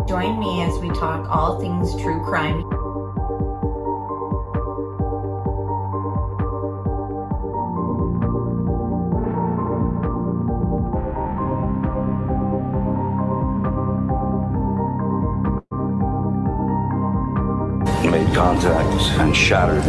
Join me as we talk all things true crime. Made contact and shattered.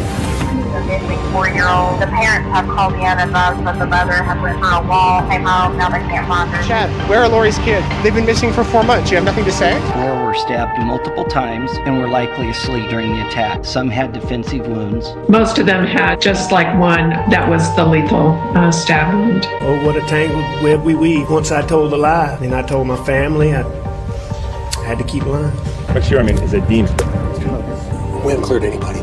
The missing 4-year-old. The parents have called in and the mother has went through a wall, came home, now they can't find her. Chad, where are Lori's kids? They've been missing for 4 months. You have nothing to say? 4 were stabbed multiple times and were likely asleep during the attack. Some had defensive wounds. Most of them had just like one that was the lethal stab wound. Oh, what a tangled web we weave. Once I told a lie, then I told my family. I had to keep lying. What's your, is it deemed? We haven't cleared anybody.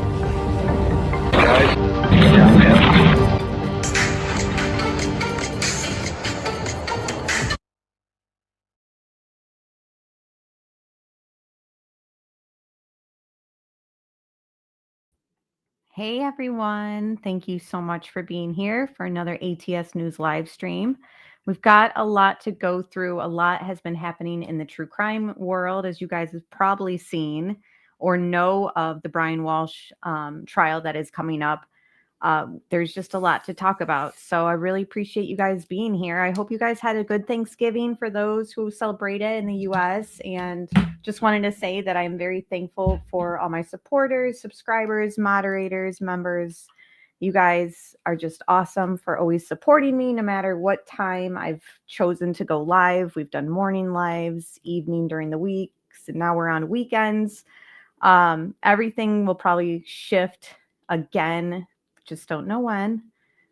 Hey everyone, thank you so much for being here for another ATS News live stream. We've got a lot to go through. A lot has been happening in the true crime world, as you guys have probably seen or know of the Brian Walsh trial that is coming up. There's just a lot to talk about. So I really appreciate you guys being here. I hope you guys had a good Thanksgiving for those who celebrated in the US. And just wanted to say that I'm very thankful for all my supporters, subscribers, moderators, members. You guys are just awesome for always supporting me no matter what time I've chosen to go live. We've done morning lives, evening during the weeks, and now we're on weekends. Everything will probably shift again. Just don't know when,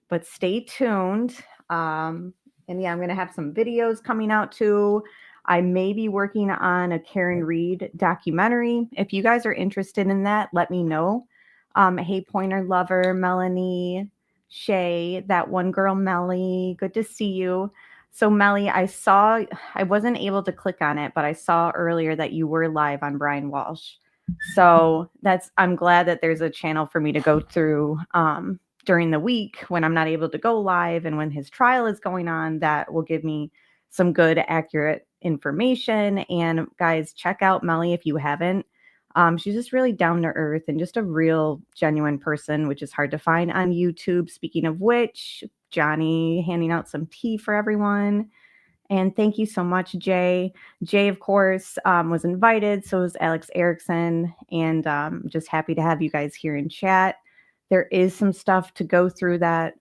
but stay tuned. And yeah, I'm going to have some videos coming out too. I may be working on a Karen Reed documentary. If you guys are interested in that, let me know. Hey, Pointer Lover, Melanie, Shay, that one girl, Melly, good to see you. So Melly, I wasn't able to click on it, but I saw earlier that you were live on Brian Walsh. So I'm glad that there's a channel for me to go through during the week when I'm not able to go live and when his trial is going on. That will give me some good, accurate information. And guys, check out Melly if you haven't. She's just really down to earth and just a real genuine person, which is hard to find on YouTube. Speaking of which, Johnny handing out some tea for everyone. And thank you so much, Jay. Jay, of course, was invited. So was Alex Erickson. And just happy to have you guys here in chat. There is some stuff to go through that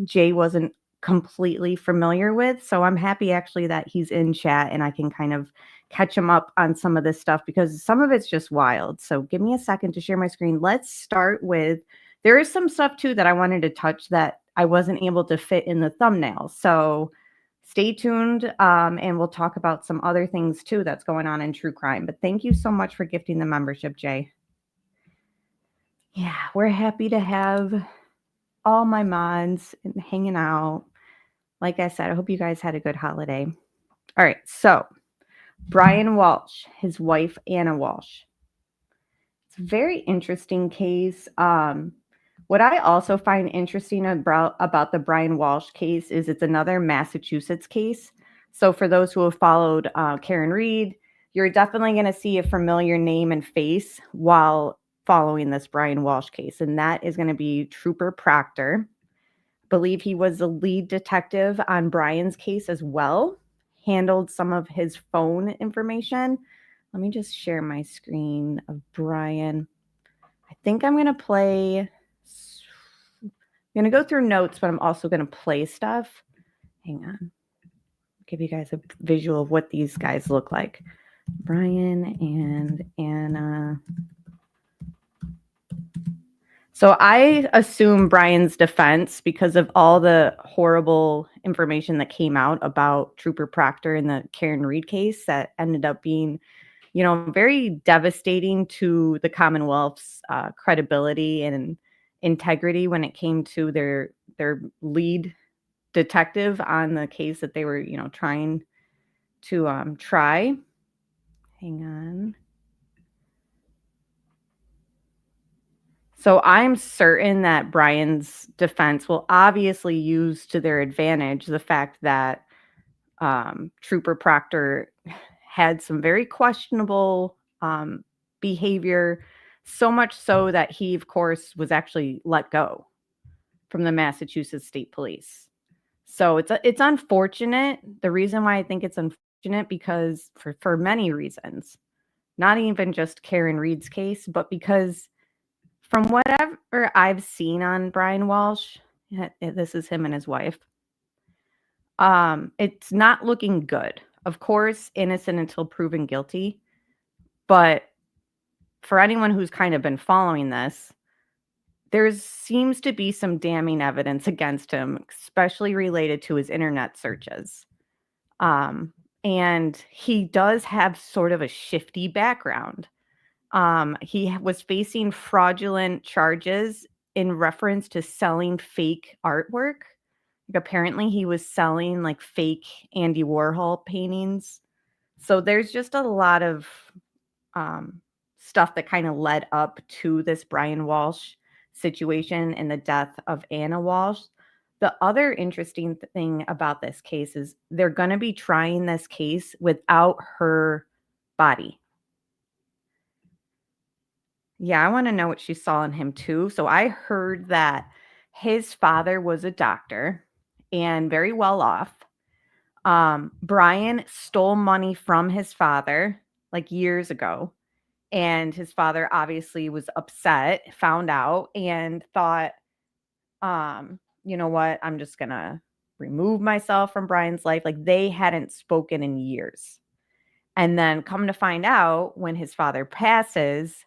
Jay wasn't completely familiar with. So I'm happy actually that he's in chat and I can kind of catch him up on some of this stuff because some of it's just wild. So give me a second to share my screen. Let's start with, there is some stuff too that I wanted to touch that I wasn't able to fit in the thumbnail. So stay tuned and we'll talk about some other things too that's going on in true crime. But thank you so much for gifting the membership, Jay. Yeah, we're happy to have all my mods and hanging out. Like I said, I hope you guys had a good holiday. All right, so Brian Walsh, his wife, Anna Walsh. It's a very interesting case. What I also find interesting about the Brian Walsh case is it's another Massachusetts case. So for those who have followed Karen Reed, you're definitely going to see a familiar name and face while following this Brian Walsh case. And that is going to be Trooper Proctor. I believe he was the lead detective on Brian's case as well, handled some of his phone information. Let me just share my screen of Brian. I think I'm going to play... I'm going to go through notes, but I'm also going to play stuff. Hang on. Give you guys a visual of what these guys look like. Brian and Anna. So I assume Brian's defense, because of all the horrible information that came out about Trooper Proctor in the Karen Reed case that ended up being, very devastating to the Commonwealth's credibility and integrity when it came to their lead detective on the case that they were, trying to try. Hang on. So I'm certain that Brian's defense will obviously use to their advantage the fact that Trooper Proctor had some very questionable behavior, so much so that he, of course, was actually let go from the Massachusetts State Police. So it's unfortunate. The reason why I think it's unfortunate because for many reasons, not even just Karen Reed's case, but because from whatever I've seen on Brian Walsh, this is him and his wife. It's not looking good. Of course, innocent until proven guilty. But for anyone who's kind of been following this, there seems to be some damning evidence against him, especially related to his internet searches. And he does have sort of a shifty background. He was facing fraudulent charges in reference to selling fake artwork. Like apparently he was selling like fake Andy Warhol paintings. So there's just a lot of stuff that kind of led up to this Brian Walsh situation and the death of Anna Walsh. The other interesting thing about this case is they're going to be trying this case without her body. Yeah, I want to know what she saw in him too. So I heard that his father was a doctor and very well off. Brian stole money from his father like years ago. And his father obviously was upset, found out, and thought, you know what, I'm just going to remove myself from Brian's life. Like they hadn't spoken in years. And then come to find out when his father passes,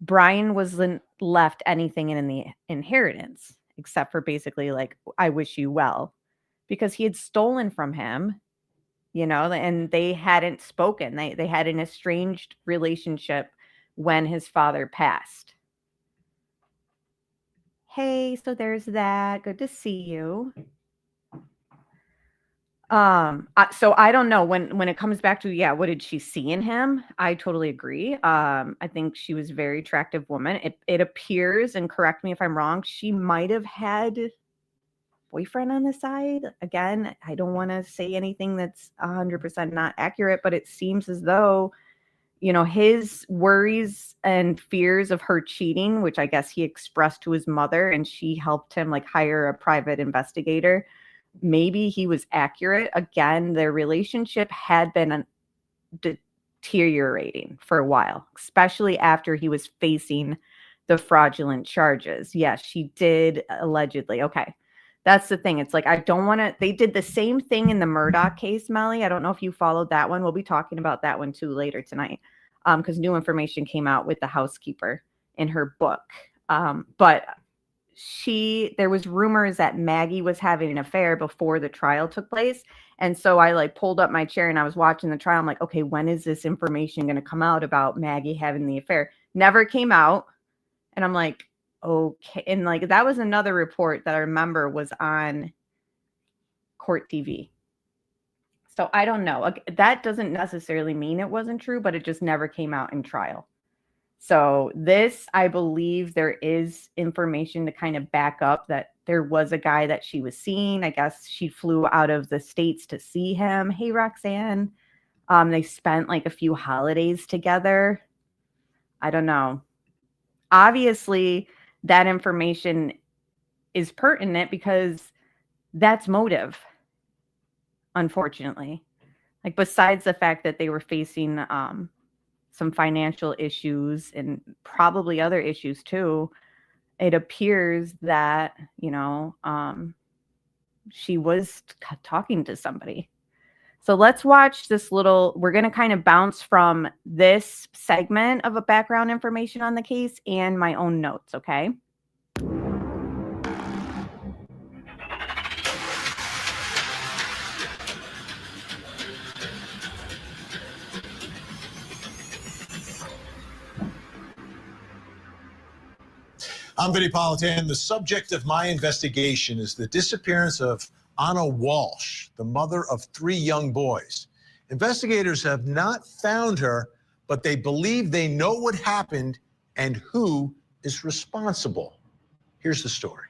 Brian wasn't left anything in the inheritance except for basically like, I wish you well, because he had stolen from him, you know, and they hadn't spoken. They had an estranged relationship when his father passed. Hey, so there's that. Good to see you. So I don't know when it comes back to, what did she see in him? I totally agree. I think she was a very attractive woman. It appears, and correct me if I'm wrong, she might have had boyfriend on the side. Again, I don't want to say anything that's 100% not accurate, but it seems as though, you know, his worries and fears of her cheating, which I guess he expressed to his mother, and she helped him like hire a private investigator. Maybe he was accurate. Again, their relationship had been deteriorating for a while, especially after he was facing the fraudulent charges. Yes, she did allegedly. Okay. That's the thing. It's like, I don't want to, they did the same thing in the Murdaugh case, Melly. I don't know if you followed that one. We'll be talking about that one too later tonight. Because new information came out with the housekeeper in her book. But there was rumors that Maggie was having an affair before the trial took place. And so I like pulled up my chair and I was watching the trial. I'm like, okay, when is this information going to come out about Maggie having the affair? Never came out. And I'm like, okay. And like, that was another report that I remember was on Court TV. So I don't know. That doesn't necessarily mean it wasn't true, but it just never came out in trial. So this, I believe there is information to kind of back up that there was a guy that she was seeing. I guess she flew out of the States to see him. Hey, Roxanne. They spent like a few holidays together. I don't know. Obviously, that information is pertinent because that's motive, unfortunately. Like besides the fact that they were facing some financial issues and probably other issues too, it appears that, you know, she was talking to somebody. So let's watch this little, we're going to kind of bounce from this segment of a background information on the case and my own notes, okay? I'm Vinnie Politan. The subject of my investigation is the disappearance of Anna Walsh, the mother of 3 young boys. Investigators have not found her, but they believe they know what happened and who is responsible. Here's the story.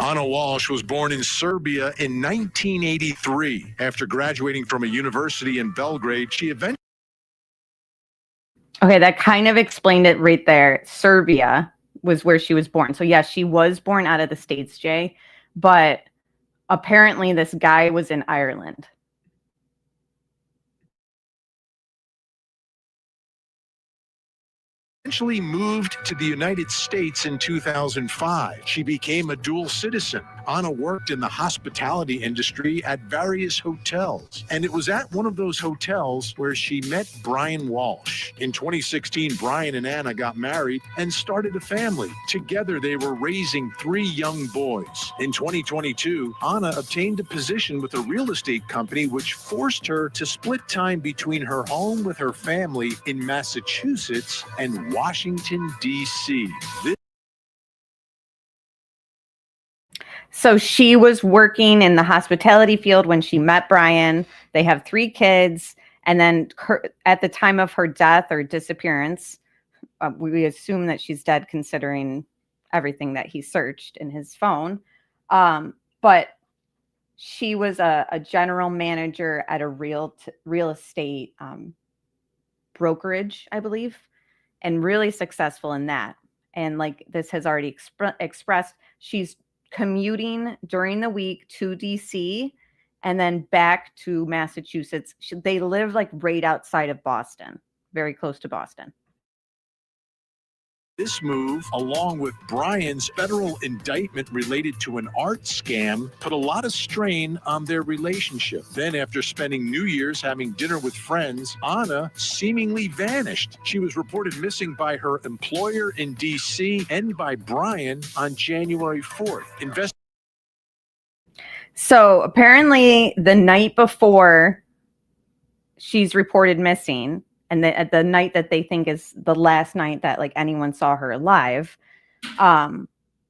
Anna Walsh was born in Serbia in 1983. After graduating from a university in Belgrade, she eventually... Okay, that kind of explained it right there. Serbia was where she was born. So yes, she was born out of the States, Jay, but apparently this guy was in Ireland. Eventually moved to the United States in 2005. She became a dual citizen. Anna worked in the hospitality industry at various hotels, and it was at one of those hotels where she met Brian Walsh. In 2016, Brian and Anna got married and started a family. Together, they were raising 3 young boys. In 2022, Anna obtained a position with a real estate company, which forced her to split time between her home with her family in Massachusetts and Washington, D.C. So she was working in the hospitality field when she met Brian. They have 3 kids. And then at the time of her death or disappearance, we assume that she's dead considering everything that he searched in his phone. But she was a general manager at a real estate brokerage, I believe, and really successful in that. And like this has already expressed, she's commuting during the week to DC and then back to Massachusetts. They live like right outside of Boston, very close to Boston. This move, along with Brian's federal indictment related to an art scam, put a lot of strain on their relationship. Then, after spending New Year's having dinner with friends, Anna seemingly vanished. She was reported missing by her employer in D.C. and by Brian on January 4th. So apparently the night before she's reported missing, and the night that they think is the last night that like anyone saw her alive,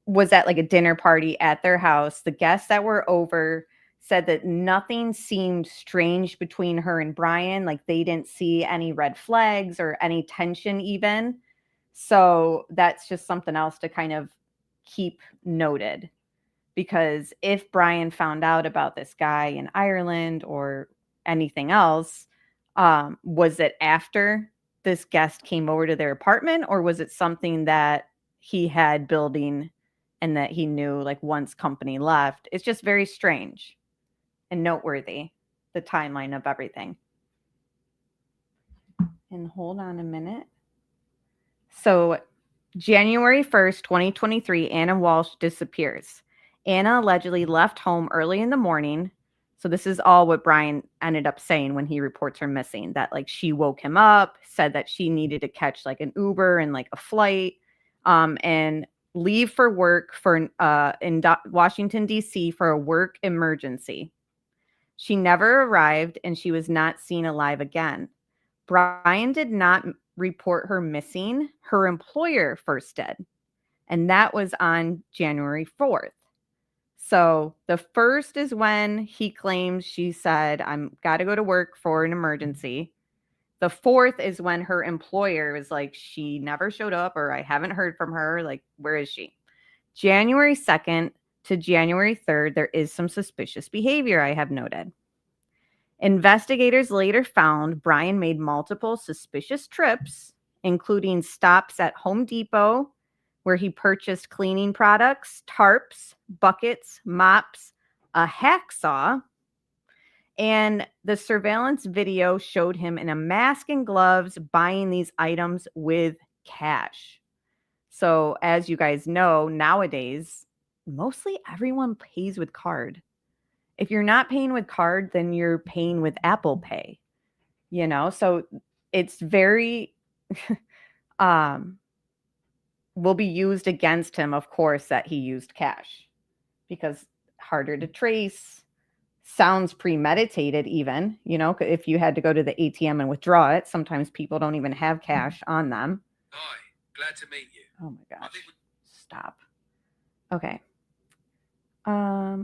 was at like a dinner party at their house. The guests that were over said that nothing seemed strange between her and Brian. Like they didn't see any red flags or any tension even. So that's just something else to kind of keep noted. Because if Brian found out about this guy in Ireland or anything else, was it after this guest came over to their apartment, or was it something that he had building and that he knew like once company left? It's just very strange and noteworthy, the timeline of everything. And hold on a minute. So January 1st, 2023, Anna Walsh disappears. Anna allegedly left home early in the morning. So this is all what Brian ended up saying when he reports her missing, that like she woke him up, said that she needed to catch like an Uber and like a flight, and leave for work in Washington, D.C. for a work emergency. She never arrived and she was not seen alive again. Brian did not report her missing. Her employer first did. And that was on January 4th. So the first is when he claims she said, I'm got to go to work for an emergency. The 4th is when her employer is like, she never showed up, or I haven't heard from her. Like, where is she? January 2nd to January 3rd, there is some suspicious behavior I have noted. Investigators later found Brian made multiple suspicious trips, including stops at Home Depot, where he purchased cleaning products, tarps, buckets, mops, a hacksaw, and the surveillance video showed him in a mask and gloves buying these items with cash. So as you guys know, nowadays, mostly everyone pays with card. If you're not paying with card, then you're paying with Apple Pay, you know? So it's very... will be used against him, of course, that he used cash, because harder to trace, sounds premeditated even, you know, if you had to go to the ATM and withdraw it. Sometimes people don't even have cash on them. Hi, glad to meet you. Oh my gosh. Stop. Okay.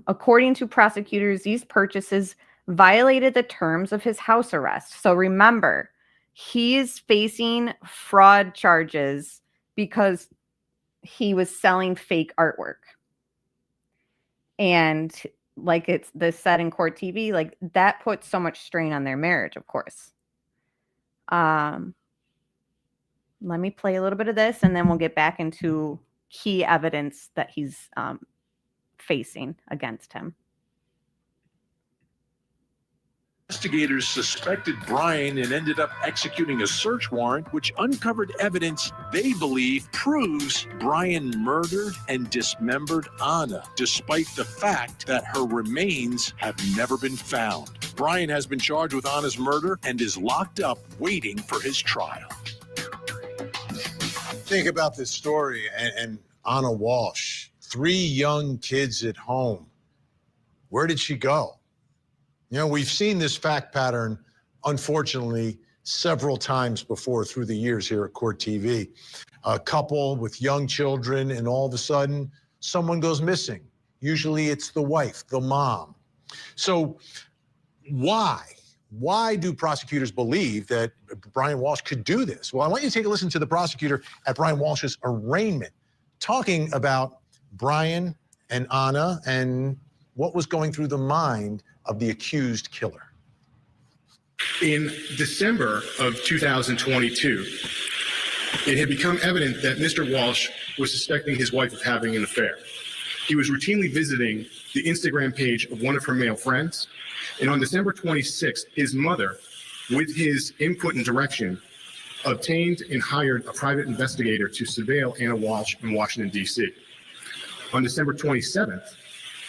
According to prosecutors, these purchases violated the terms of his house arrest. So remember, he's facing fraud charges because he was selling fake artwork. And like it's this said in court TV, like that puts so much strain on their marriage, of course. Let me play a little bit of this and then we'll get back into key evidence that he's facing against him. Investigators suspected Bryan and ended up executing a search warrant which uncovered evidence they believe proves Bryan murdered and dismembered Anna, despite the fact that her remains have never been found. Bryan has been charged with Anna's murder and is locked up waiting for his trial. Think about this story and Anna Walsh, 3 young kids at home. Where did she go? You know, we've seen this fact pattern, unfortunately, several times before through the years here at Court TV. A couple with young children, and all of a sudden, someone goes missing. Usually it's the wife, the mom. So why? Why do prosecutors believe that Bryan Walsh could do this? Well, I want you to take a listen to the prosecutor at Bryan Walsh's arraignment, talking about Bryan and Anna and what was going through the mind of the accused killer. In December of 2022, it had become evident that Mr. Walsh was suspecting his wife of having an affair. He was routinely visiting the Instagram page of one of her male friends, and on December 26th, his mother, with his input and direction, obtained and hired a private investigator to surveil Anna Walsh in Washington, D.C. On December 27th,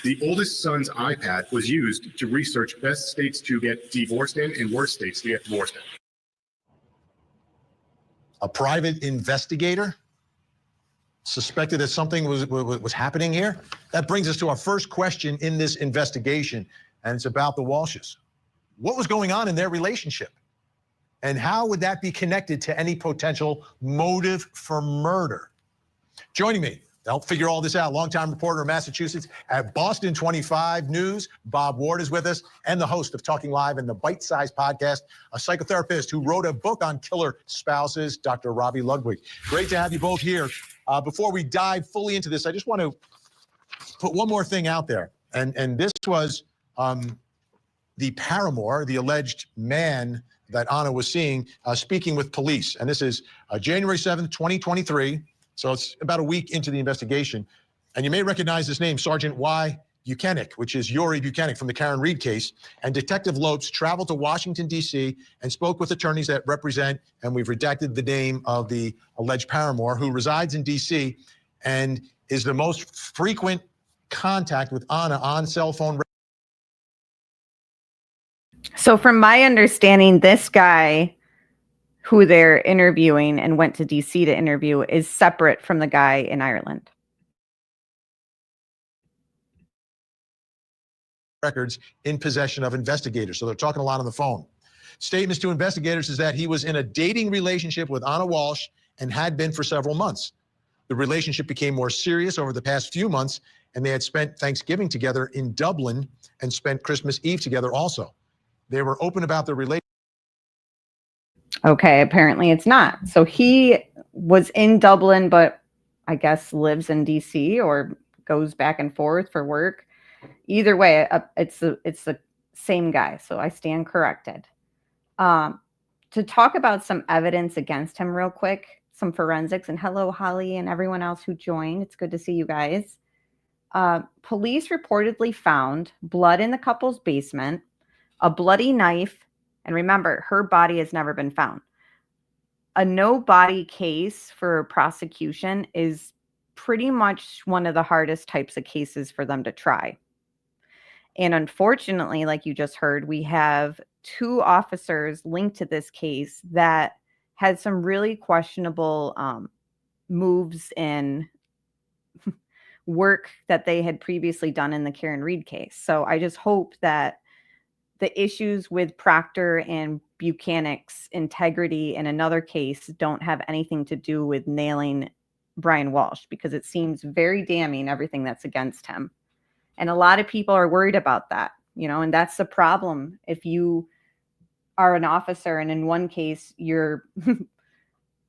the oldest son's iPad was used to research best states to get divorced in and worst states to get divorced in. A private investigator suspected that something was happening here? That brings us to our first question in this investigation, and it's about the Walshes. What was going on in their relationship? And how would that be connected to any potential motive for murder? Joining me to help figure all this out, longtime reporter in Massachusetts at Boston 25 News, Bob Ward is with us, and the host of Talking Live and the Bite Size podcast, a psychotherapist who wrote a book on killer spouses, Dr. Robbie Ludwig. Great to have you both here. Before we dive fully into this, I just want to put one more thing out there. And this was the paramour, the alleged man that Anna was seeing, speaking with police. And this is January 7th, 2023. So it's about a week into the investigation. And you may recognize this name, Sergeant Y. Buchanan, which is Yuri Buchanan from the Karen Reed case. And Detective Lopes traveled to Washington, D.C. and spoke with attorneys that represent, and we've redacted the name of the alleged paramour, who resides in D.C. and is the most frequent contact with Anna on cell phone. So from my understanding, this guy who they're interviewing and went to DC to interview is separate from the guy in Ireland. Records in possession of investigators. So they're talking a lot on the phone. Statements to investigators is that he was in a dating relationship with Anna Walsh and had been for several months. The relationship became more serious over the past few months, and they had spent Thanksgiving together in Dublin and spent Christmas Eve together also. They were open about their relationship. Okay, apparently it's not. So he was in Dublin, but I guess lives in DC or goes back and forth for work. Either way, it's the same guy. So I stand corrected. To talk about some evidence against him real quick, some forensics, and hello, Holly, and everyone else who joined. It's good to see you guys. Police reportedly found blood in the couple's basement, a bloody knife, and remember, her body has never been found. A no-body case for prosecution is pretty much one of the hardest types of cases for them to try. And unfortunately, like you just heard, we have 2 officers linked to this case that had some really questionable moves in work that they had previously done in the Karen Reed case. So I just hope that the issues with Proctor and Buchanan's integrity in another case don't have anything to do with nailing Bryan Walsh, because it seems very damning, everything that's against him. And a lot of people are worried about that, you know, and that's the problem. If you are an officer and in one case you're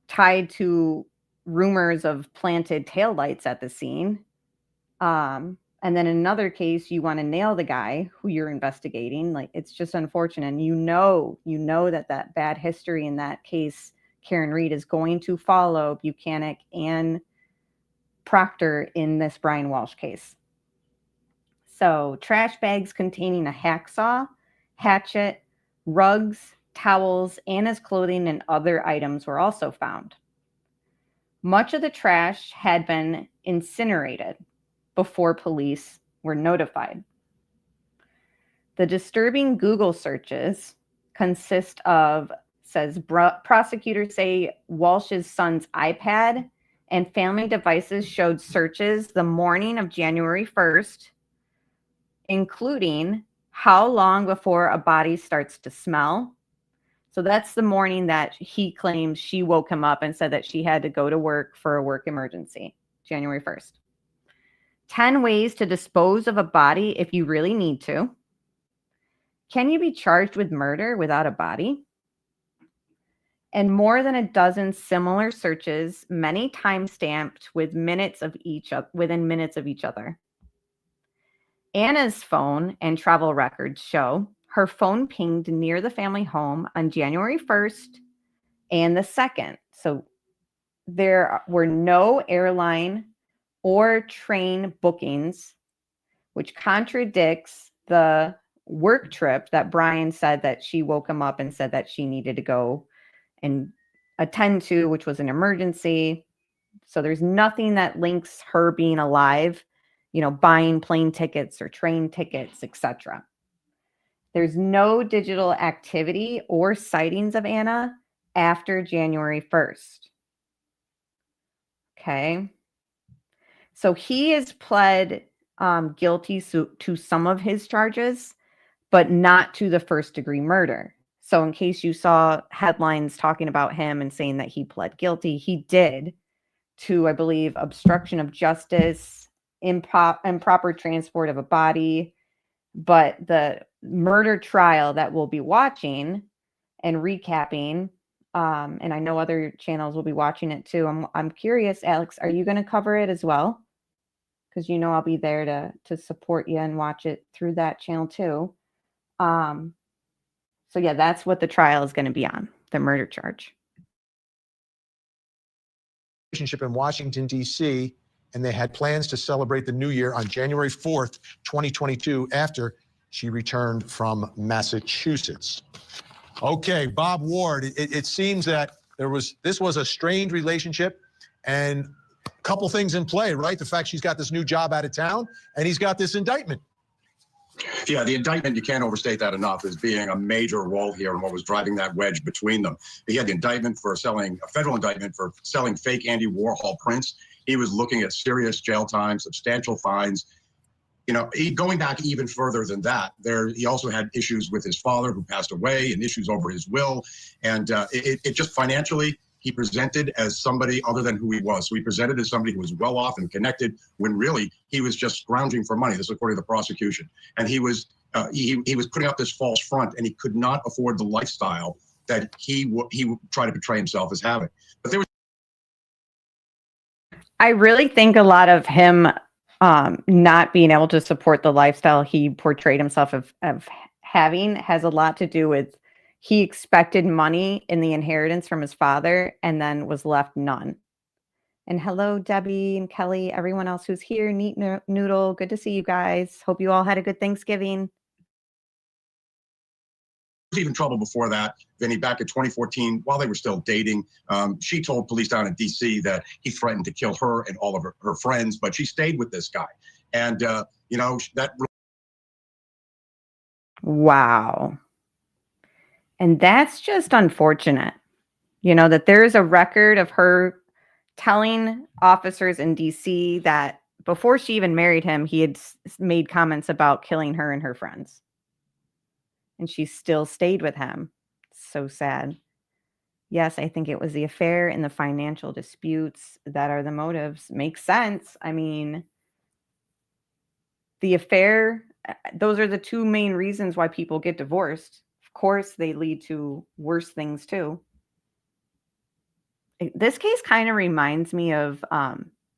tied to rumors of planted taillights at the scene, and And then in another case, you want to nail the guy who you're investigating. Like, it's just unfortunate. And you know that bad history in that case, Karen Reed, is going to follow Buchanan and Proctor in this Brian Walsh case. So trash bags containing a hacksaw, hatchet, rugs, towels, Anna's clothing, and other items were also found. Much of the trash had been incinerated before police were notified. The disturbing Google searches consist of, says prosecutors say, Walsh's son's iPad and family devices showed searches the morning of January 1st, including how long before a body starts to smell. So that's the morning that he claims she woke him up and said that she had to go to work for a work emergency, January 1st. 10 ways to dispose of a body if you really need to. Can you be charged with murder without a body? And more than a dozen similar searches, many time-stamped within minutes of each other. Anna's phone and travel records show her phone pinged near the family home on January 1st and the 2nd. So there were no airline or train bookings, which contradicts the work trip that Brian said that she woke him up and said that she needed to go and attend to, which was an emergency. So there's nothing that links her being alive, buying plane tickets or train tickets, etc. There's no digital activity or sightings of Anna after January 1st. Okay. So he is pled guilty to some of his charges, but not to the first-degree murder. So in case you saw headlines talking about him and saying that he pled guilty, he did to, I believe, obstruction of justice, improper transport of a body. But the murder trial that we'll be watching and recapping, and I know other channels will be watching it too. I'm curious, Alex, are you going to cover it as well? Because I'll be there to support you and watch it through that channel too. So yeah, that's what the trial is going to be on, the murder charge. Relationship in Washington, D.C., and they had plans to celebrate the new year on January 4th, 2022, after she returned from Massachusetts. Okay, Bob Ward, it seems that this was a strained relationship, and a couple things in play, right? The fact she's got this new job out of town, and he's got this indictment. Yeah, the indictment, you can't overstate that enough, as being a major role here and what was driving that wedge between them. He had the indictment for a federal indictment for selling fake Andy Warhol prints. He was looking at serious jail time, substantial fines. Going back even further than that, he also had issues with his father, who passed away, and issues over his will. And it just financially, he presented as somebody other than who he was. So he presented as somebody who was well off and connected, when really he was just scrounging for money. This is according to the prosecution. And he was putting up this false front, and he could not afford the lifestyle that he tried to portray himself as having. But there was. I really think a lot of him not being able to support the lifestyle he portrayed himself of having has a lot to do with he expected money in the inheritance from his father and then was left none. And hello, Debbie and Kelly, everyone else who's here. Neat Noodle, good to see you guys. Hope you all had a good Thanksgiving. Was even trouble before that. Vinny, back in 2014, while they were still dating, she told police down in D.C. that he threatened to kill her and all of her friends, but she stayed with this guy. And, that. Wow. And that's just unfortunate, that there is a record of her telling officers in D.C. that before she even married him, he had made comments about killing her and her friends. And she still stayed with him. So sad. Yes, I think it was the affair and the financial disputes that are the motives. Makes sense. I mean, the affair, those are the two main reasons why people get divorced. Of course, they lead to worse things too. This case kind of reminds me of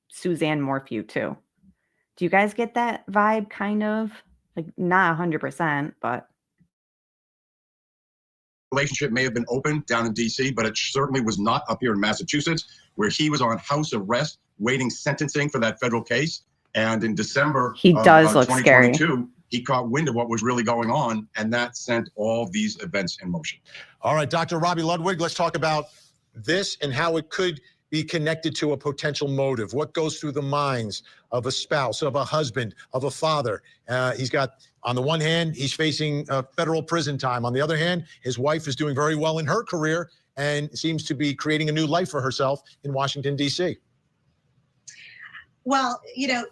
Suzanne Morphew too. Do you guys get that vibe kind of? Like not 100%, but Relationship may have been open down in D.C., but it certainly was not up here in Massachusetts, where he was on house arrest, waiting sentencing for that federal case. And in December he of does look scary. 2022, he caught wind of what was really going on, and that sent all these events in motion. All right, Dr. Robbie Ludwig, let's talk about this and how it could be connected to a potential motive. What goes through the minds of a spouse, of a husband, of a father? He's got, on the one hand, he's facing federal prison time. On the other hand, his wife is doing very well in her career and seems to be creating a new life for herself in Washington, D.C. Well,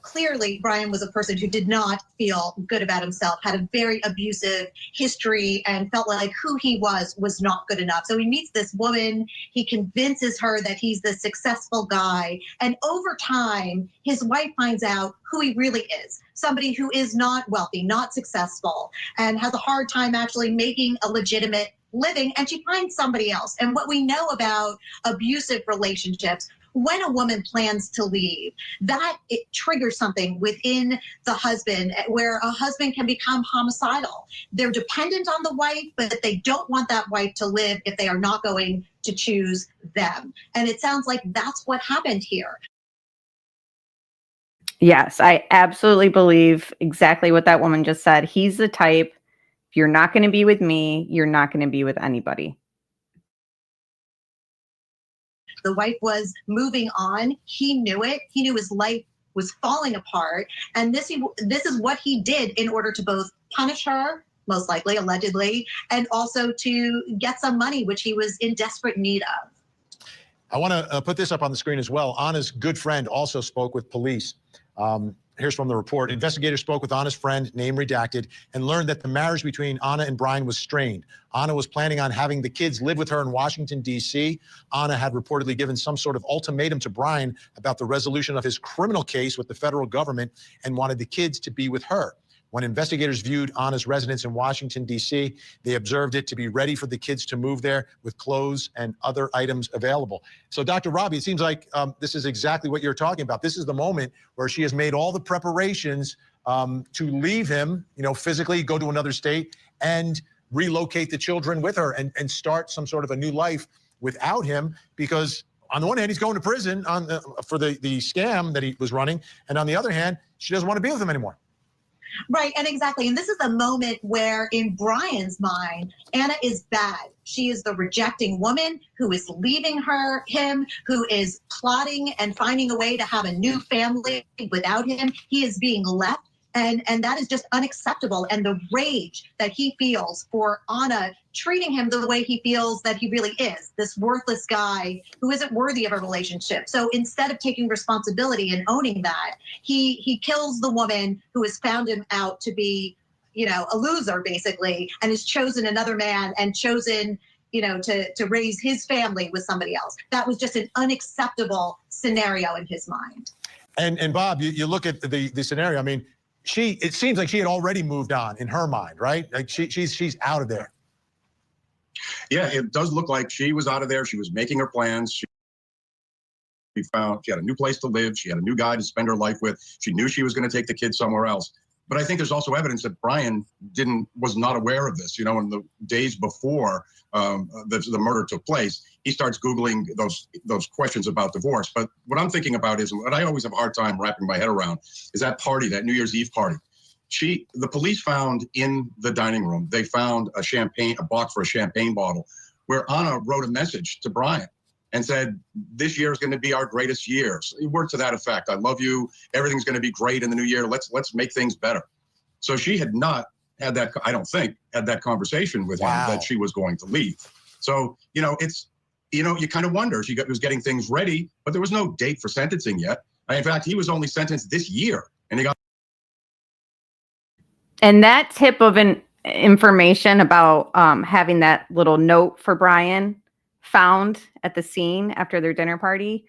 clearly Brian was a person who did not feel good about himself, had a very abusive history, and felt like who he was not good enough. So he meets this woman, he convinces her that he's the successful guy, and over time, his wife finds out who he really is. Somebody who is not wealthy, not successful, and has a hard time actually making a legitimate living, and she finds somebody else. And what we know about abusive relationships, when a woman plans to leave, that it triggers something within the husband where a husband can become homicidal. They're dependent on the wife, but they don't want that wife to live if they are not going to choose them. And it sounds like that's what happened here. Yes, I absolutely believe exactly what that woman just said. He's the type, if you're not going to be with me, you're not going to be with anybody. The wife was moving on. He knew it. He knew his life was falling apart. And this is what he did in order to both punish her, most likely, allegedly, and also to get some money, which he was in desperate need of. I want to put this up on the screen as well. Anna's good friend also spoke with police. Here's from the report. Investigators spoke with Anna's friend, name redacted, and learned that the marriage between Anna and Brian was strained. Anna was planning on having the kids live with her in Washington, D.C. Anna had reportedly given some sort of ultimatum to Brian about the resolution of his criminal case with the federal government and wanted the kids to be with her. When investigators viewed Anna's residence in Washington, D.C., they observed it to be ready for the kids to move there with clothes and other items available. So, Dr. Robbie, it seems like this is exactly what you're talking about. This is the moment where she has made all the preparations to leave him, physically go to another state and relocate the children with her and start some sort of a new life without him, because on the one hand, he's going to prison for the scam that he was running. And on the other hand, she doesn't want to be with him anymore. Right, and exactly. And this is the moment where, in Brian's mind, Anna is bad. She is the rejecting woman who is leaving him, who is plotting and finding a way to have a new family without him. He is being left. And that is just unacceptable. And the rage that he feels for Anna treating him the way he feels that he really is, this worthless guy who isn't worthy of a relationship. So instead of taking responsibility and owning that, he kills the woman who has found him out to be, a loser, basically, and has chosen another man and chosen, to raise his family with somebody else. That was just an unacceptable scenario in his mind. And Bob, you look at the scenario. I mean, it seems like she had already moved on in her mind, right? Like she's out of there. Yeah, it does look like she was out of there. She was making her plans. She had a new place to live. She had a new guy to spend her life with. She knew she was going to take the kids somewhere else. But I think there's also evidence that Brian was not aware of this. In the days before the murder took place, he starts Googling those questions about divorce. But what I'm thinking about is, what I always have a hard time wrapping my head around, is that party, that New Year's Eve party. The police found in the dining room, they found a box for a champagne bottle, where Anna wrote a message to Brian and said, "This year is going to be our greatest year." So word to that effect. "I love you. Everything's going to be great in the new year. Let's make things better." So she had not had that, I don't think, had that conversation with him that she was going to leave. So, it's, you kind of wonder. She was getting things ready, but there was no date for sentencing yet. In fact, he was only sentenced this year, and he got. And that tip of information about having that little note for Brian found at the scene after their dinner party,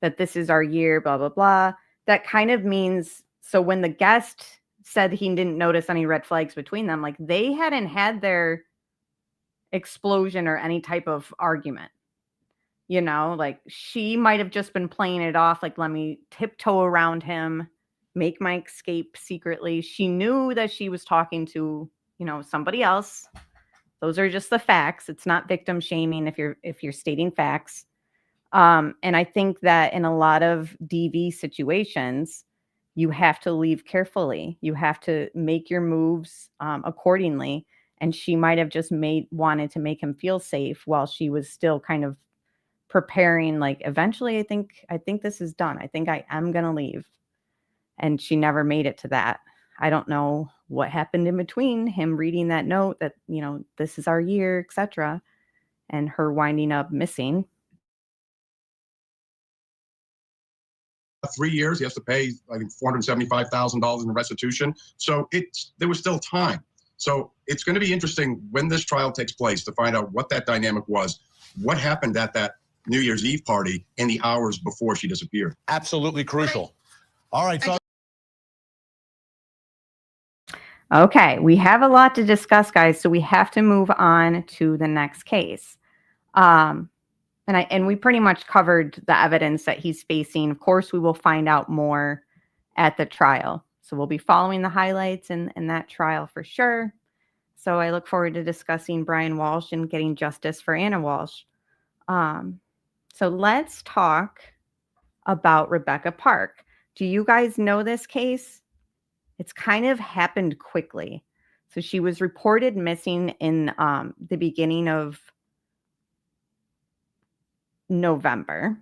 that this is our year, blah, blah, blah. That kind of means, so when the guest said he didn't notice any red flags between them, like they hadn't had their explosion or any type of argument. Like she might have just been playing it off, like, let me tiptoe around him, make my escape secretly. She knew that she was talking to, somebody else. Those are just the facts. It's not victim shaming if you're stating facts. And I think that in a lot of DV situations, you have to leave carefully. You have to make your moves accordingly. And she might have just wanted to make him feel safe while she was still kind of preparing. Like, eventually, I think this is done. I think I am gonna leave. And she never made it to that. I don't know what happened in between him reading that note that, this is our year, etc., and her winding up missing. 3 years. He has to pay, I think, $475,000 in restitution. So there was still time. So it's going to be interesting when this trial takes place to find out what that dynamic was, what happened at that New Year's Eve party in the hours before she disappeared. Absolutely crucial. All right. So Okay, we have a lot to discuss, guys, so we have to move on to the next case. And we pretty much covered the evidence that he's facing. Of course, we will find out more at the trial. So we'll be following the highlights in that trial for sure. So I look forward to discussing Brian Walsh and getting justice for Anna Walsh. So let's talk about Rebecca Park. Do you guys know this case? It's kind of happened quickly. So she was reported missing in the beginning of November.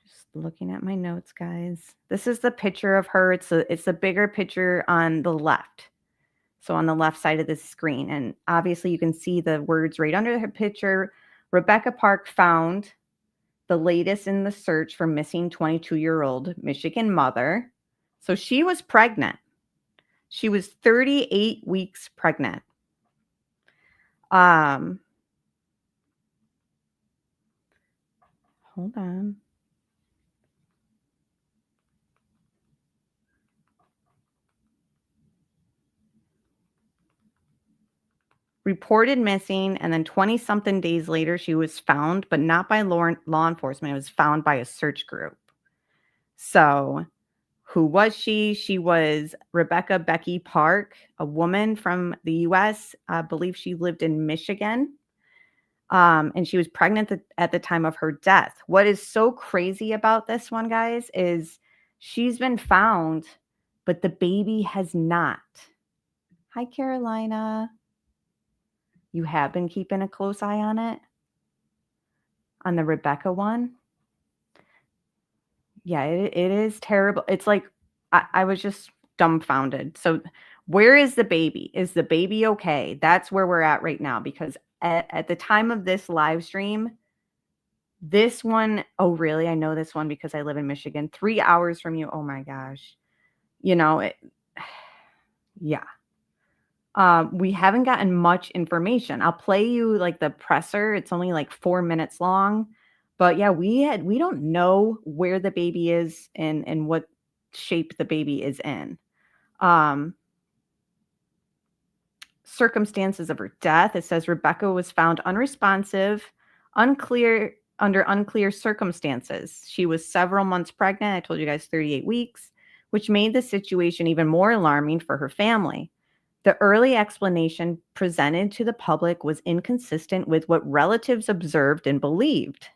Just looking at my notes, guys. This is the picture of her. It's a bigger picture on the left. So on the left side of the screen. And obviously you can see the words right under her picture. Rebecca Park found the latest in the search for missing 22-year-old Michigan mother. So she was pregnant. She was 38 weeks pregnant. Hold on. Reported missing, and then 20-something days later, she was found, but not by law enforcement. It was found by a search group. So who was she? She was Rebecca Becky Park, a woman from the U.S. I believe she lived in Michigan. And she was pregnant at the time of her death. What is so crazy about this one, guys, is she's been found, but the baby has not. Hi, Carolina. You have been keeping a close eye on it? On the Rebecca one? Yeah, it is terrible. It's like, I was just dumbfounded. So where is the baby? Is the baby okay? That's where we're at right now, because at the time of this live stream, this one, oh, really? I know this one because I live in Michigan, 3 hours from you. Oh my gosh. Yeah. We haven't gotten much information. I'll play you like the presser. It's only like 4 minutes long. But yeah, we don't know where the baby is and what shape the baby is in. Circumstances of her death. It says Rebecca was found unresponsive, under unclear circumstances. She was several months pregnant. I told you guys 38 weeks, which made the situation even more alarming for her family. The early explanation presented to the public was inconsistent with what relatives observed and believed.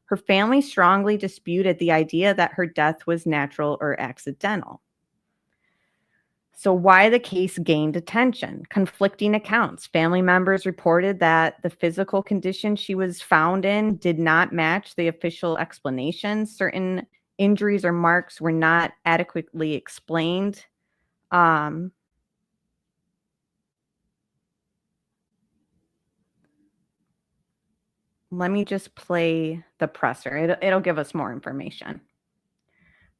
Her family strongly disputed the idea that her death was natural or accidental. So why the case gained attention? Conflicting accounts. Family members reported that the physical condition she was found in did not match the official explanation. Certain injuries or marks were not adequately explained. Let me just play the presser. It'll give us more information.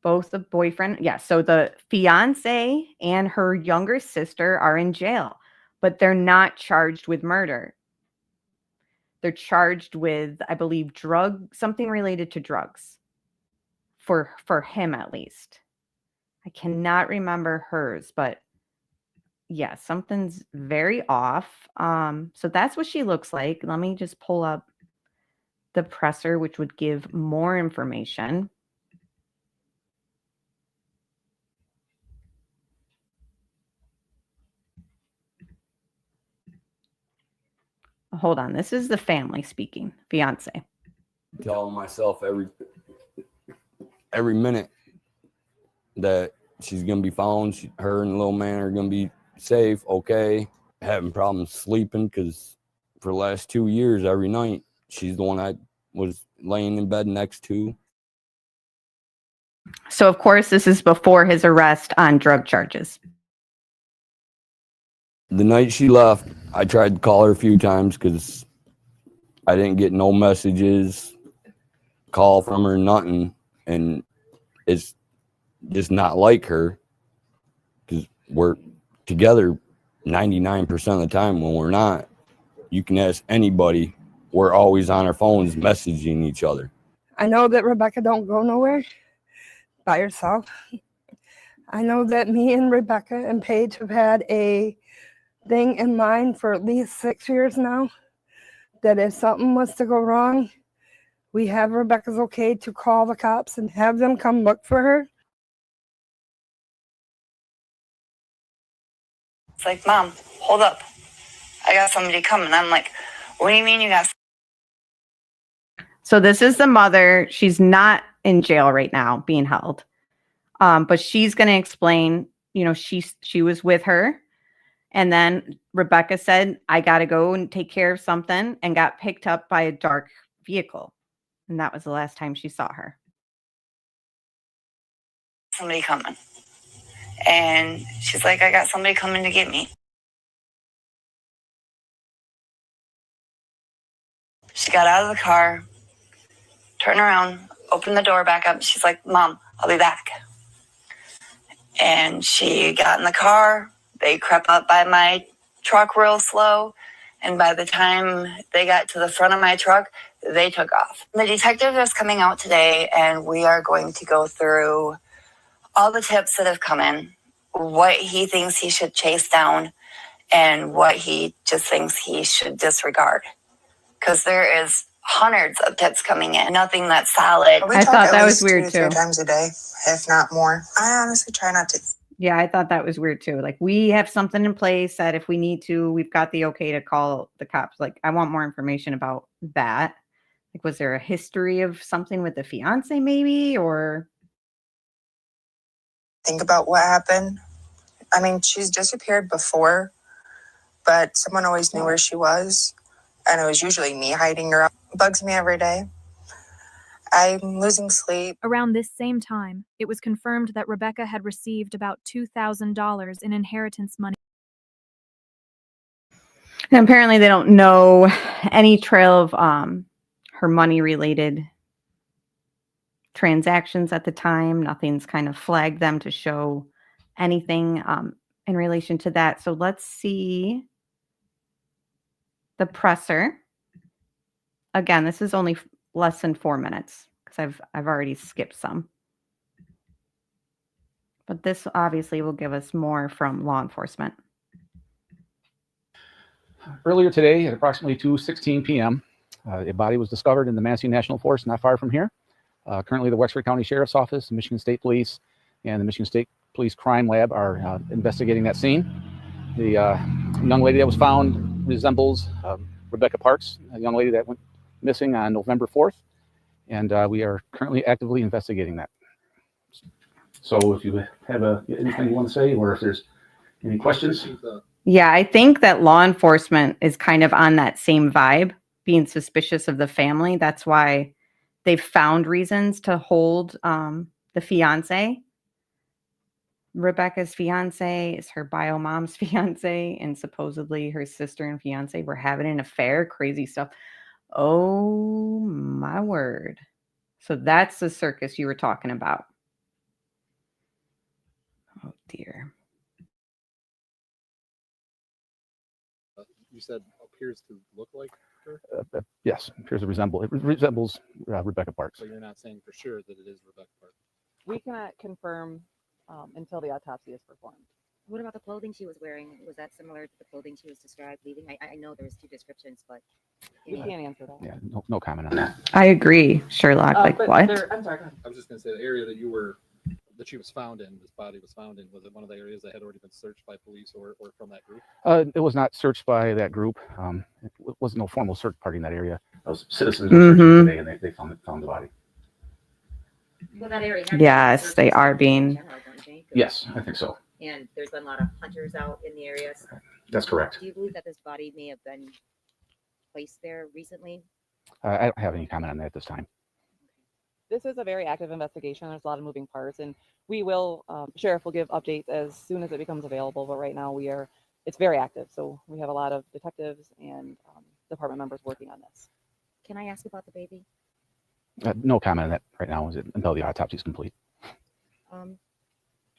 Both the boyfriend, so the fiance and her younger sister are in jail, but they're not charged with murder. They're charged with, I believe, something related to drugs. For him, at least. I cannot remember hers, but yeah, something's very off. So that's what she looks like. Let me just pull up the presser, which would give more information. hold on. This is the family speaking, fiance. Telling myself every minute that she's gonna be found. Her and the little man are gonna be safe, okay. Having problems sleeping because for the last 2 years, every night, she's the one I was laying in bed next to. So, of course, this is before his arrest on drug charges. The night she left, I tried to call her a few times because I didn't get no messages, call from her, nothing. And it's just not like her because we're together 99% of the time. When we're not, you can ask anybody. We're always on our phones messaging each other. I know that Rebecca don't go nowhere by herself. I know that me and Rebecca and Paige have had a thing in mind for at least 6 years now, that if something was to go wrong, we have Rebecca's okay to call the cops and have them come look for her. It's like, Mom, hold up. I got somebody coming. I'm like, what do you mean you got? So this is the mother. She's not in jail right now, being held. But she's going to explain, she was with her. And then Rebecca said, I got to go and take care of something, and got picked up by a dark vehicle. And that was the last time she saw her. Somebody coming. And she's like, I got somebody coming to get me. She got out of the car, turned around, opened the door back up. She's like, Mom, I'll be back. And she got in the car. They crept up by my truck real slow. And by the time they got to the front of my truck, they took off. The detective is coming out today, and we are going to go through all the tips that have come in, what he thinks he should chase down, and what he just thinks he should disregard. Because there is hundreds of tips coming in, nothing that's solid. I thought that was weird too. 2 times a day, if not more. I honestly try not to. Yeah, I thought that was weird too. Like, we have something in place that if we need to, we've got the okay to call the cops. Like, I want more information about that. Like, was there a history of something with the fiance maybe, or? Think about what happened. I mean, she's disappeared before, but someone always knew where she was. And it was usually me hiding her. It bugs me every day. I'm losing sleep. Around this same time, it was confirmed that Rebecca had received about $2,000 in inheritance money. And apparently they don't know any trail of her money-related transactions at the time. Nothing's kind of flagged them to show anything in relation to that. So let's see the presser. Again, this is only less than 4 minutes because I've already skipped some. But this obviously will give us more from law enforcement. Earlier today at approximately 2:16 p.m., a body was discovered in the Manistee National Forest not far from here. Currently, the Wexford County Sheriff's Office, the Michigan State Police, and the Michigan State Police Crime Lab are investigating that scene. The young lady that was found resembles Rebecca Parks, a young lady that went missing on November 4th, and we are currently actively investigating that. So if you have anything you want to say, or if there's any questions. Yeah, I think that law enforcement is kind of on that same vibe, being suspicious of the family. That's why they've found reasons to hold the fiance. Rebecca's fiance is her bio mom's fiance, and supposedly her sister and fiance were having an affair. Crazy stuff. Oh my word. So that's the circus you were talking about. Oh dear. You said appears to look like her? Yes, appears to resemble. It resembles Rebecca Parks. So you're not saying for sure that it is Rebecca Parks? We cannot confirm until the autopsy is performed. What about the clothing she was wearing? Was that similar to the clothing she was described leaving? I know there was 2 descriptions, but we can't answer that. Yeah, no comment on that. I agree, Sherlock. Like what? I'm sorry. I was just going to say the area that you were that she was found in, this body was found in, was it one of the areas that had already been searched by police or from that group? It was not searched by that group. It wasn't no formal search party in that area. Those citizens were searching today, and they found the body. Well, that area Yes, they are being. Yes, I think so. And there's been a lot of hunters out in the areas. That's correct. Do you believe that this body may have been placed there recently? I don't have any comment on that at this time. This is a very active investigation. There's a lot of moving parts, and we will, Sheriff will give updates as soon as it becomes available. But right now it's very active. So we have a lot of detectives and department members working on this. Can I ask about the baby? No comment on that right now until the autopsy is complete. Do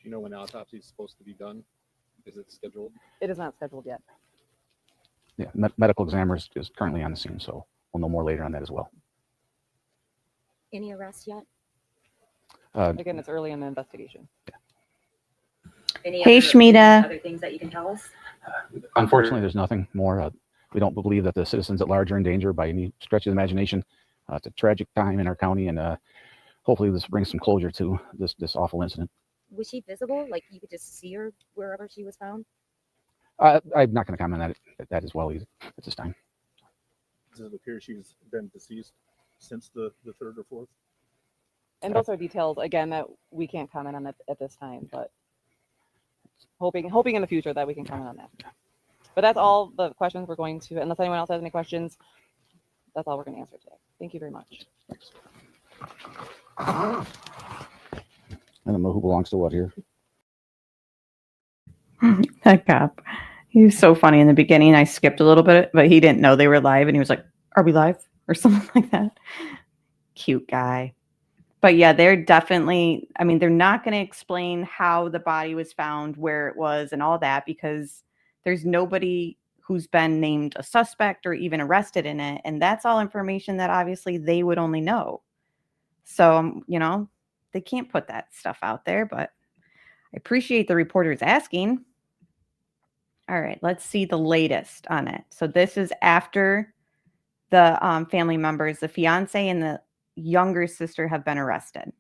you know when the autopsy is supposed to be done? Is it scheduled? It is not scheduled yet. Yeah, medical examiner is currently on the scene, so we'll know more later on that as well. Any arrests yet? Again, it's early in the investigation. Any Hey, Shmita. other things that you can tell us? Unfortunately, there's nothing more. We don't believe that the citizens at large are in danger by any stretch of the imagination. It's a tragic time in our county, and hopefully this brings some closure to this awful incident. Was she visible? Like you could just see her wherever she was found? I'm not going to comment on that as well either at this time. Does it appear she's been deceased since the 3rd or 4th? And those are details, again, that we can't comment on at this time, but hoping in the future that we can comment on that. But that's all the questions we're going to, unless anyone else has any questions, that's all we're going to answer today. Thank you very much. Thanks. I don't know who belongs to what here. That cop. He was so funny in the beginning. I skipped a little bit, but he didn't know they were live. And he was like, "Are we live?" or something like that. Cute guy. But yeah, they're definitely, I mean, they're not going to explain how the body was found, where it was, and all that, because there's nobody who's been named a suspect or even arrested in it. And that's all information that obviously they would only know. So, they can't put that stuff out there, but I appreciate the reporters asking. All right, let's see the latest on it. So this is after the family members, the fiance and the younger sister, have been arrested.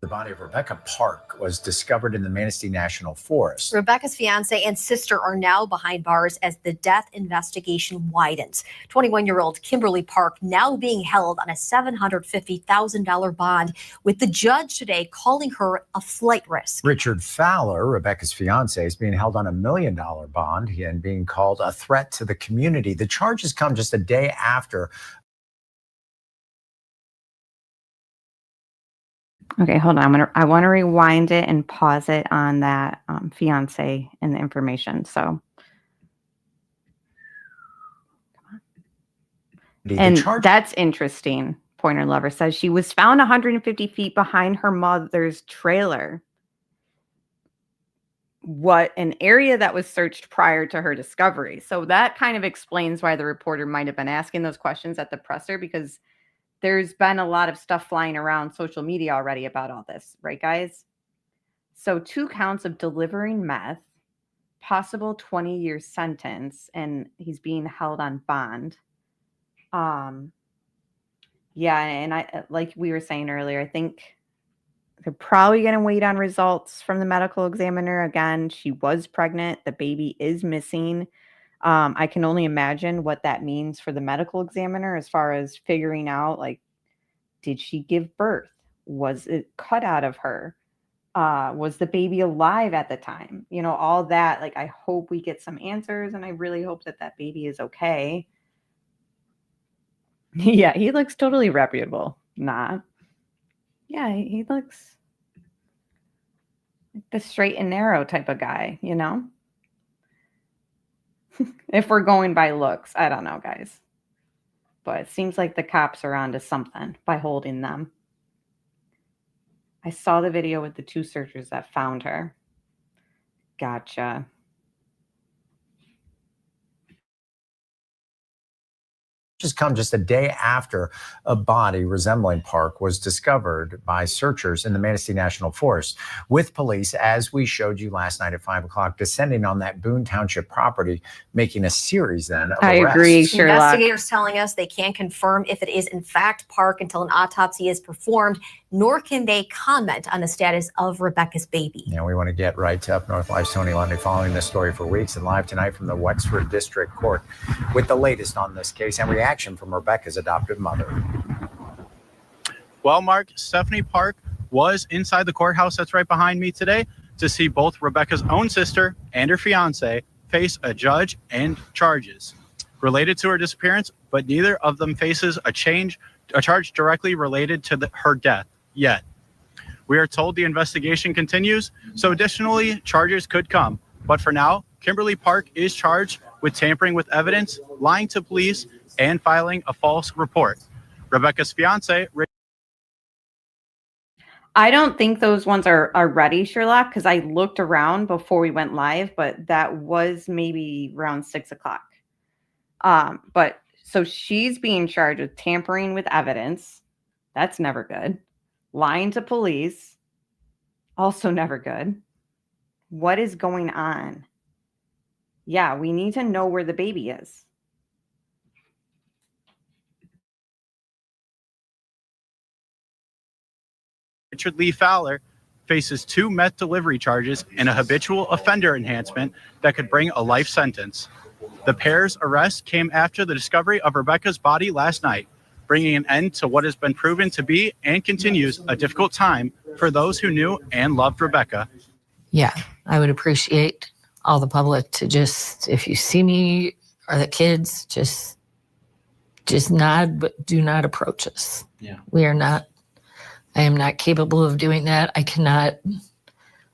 The body of Rebecca Park was discovered in the Manistee National Forest. Rebecca's fiance and sister are now behind bars as the death investigation widens. 21-year-old Kimberly Park now being held on a $750,000 bond, with the judge today calling her a flight risk. Richard Fowler, Rebecca's fiance, is being held on $1 million bond and being called a threat to the community. The charges come just a day after. Okay, hold on. I want to rewind it and pause it on that fiance and the information. So, and that's interesting. Pointer Lover says she was found 150 feet behind her mother's trailer. What an area that was searched prior to her discovery. So that kind of explains why the reporter might have been asking those questions at the presser, because there's been a lot of stuff flying around social media already about all this, right, guys? So 2 counts of delivering meth, possible 20-year sentence, and he's being held on bond. Yeah, and I, like we were saying earlier, I think they're probably going to wait on results from the medical examiner. Again, she was pregnant. The baby is missing. I can only imagine what that means for the medical examiner as far as figuring out, like, did she give birth? Was it cut out of her? Was the baby alive at the time? All that. Like, I hope we get some answers, and I really hope that that baby is okay. Yeah, he looks totally reputable. Nah. Yeah, he looks like the straight and narrow type of guy, If we're going by looks, I don't know, guys. But it seems like the cops are onto something by holding them. I saw the video with the 2 searchers that found her. Gotcha. Just come just a day after a body resembling Park was discovered by searchers in the Manistee National Forest, with police, as we showed you last night at 5 o'clock, descending on that Boone Township property, making a series then of I arrests. agree, Sherlock. Investigators telling us they can't confirm if it is in fact Park until an autopsy is performed. nor can they comment on the status of Rebecca's baby. Yeah, we want to get right to Up North Live's Tony Lundy, following this story for weeks and live tonight from the Wexford District Court with the latest on this case and reaction from Rebecca's adoptive mother. Well, Mark, Stephanie Park was inside the courthouse that's right behind me today to see both Rebecca's own sister and her fiance face a judge and charges related to her disappearance, but neither of them faces a charge directly related to her death yet. We are told the investigation continues, so additionally charges could come. But for now, Kimberly Park is charged with tampering with evidence, lying to police, and filing a false report. Rebecca's fiance. I don't think those ones are ready, Sherlock, because I looked around before we went live, but that was maybe around 6 o'clock. But so she's being charged with tampering with evidence. That's never good. Lying to police. Also never good. What is going on? Yeah, we need to know where the baby is. Richard Lee Fowler faces 2 meth delivery charges and a habitual offender enhancement that could bring a life sentence. The pair's arrest came after the discovery of Rebecca's body last night, bringing an end to what has been proven to be and continues a difficult time for those who knew and loved Rebecca. Yeah, I would appreciate all the public to just, if you see me or the kids, just nod, but do not approach us. Yeah. I am not capable of doing that. I cannot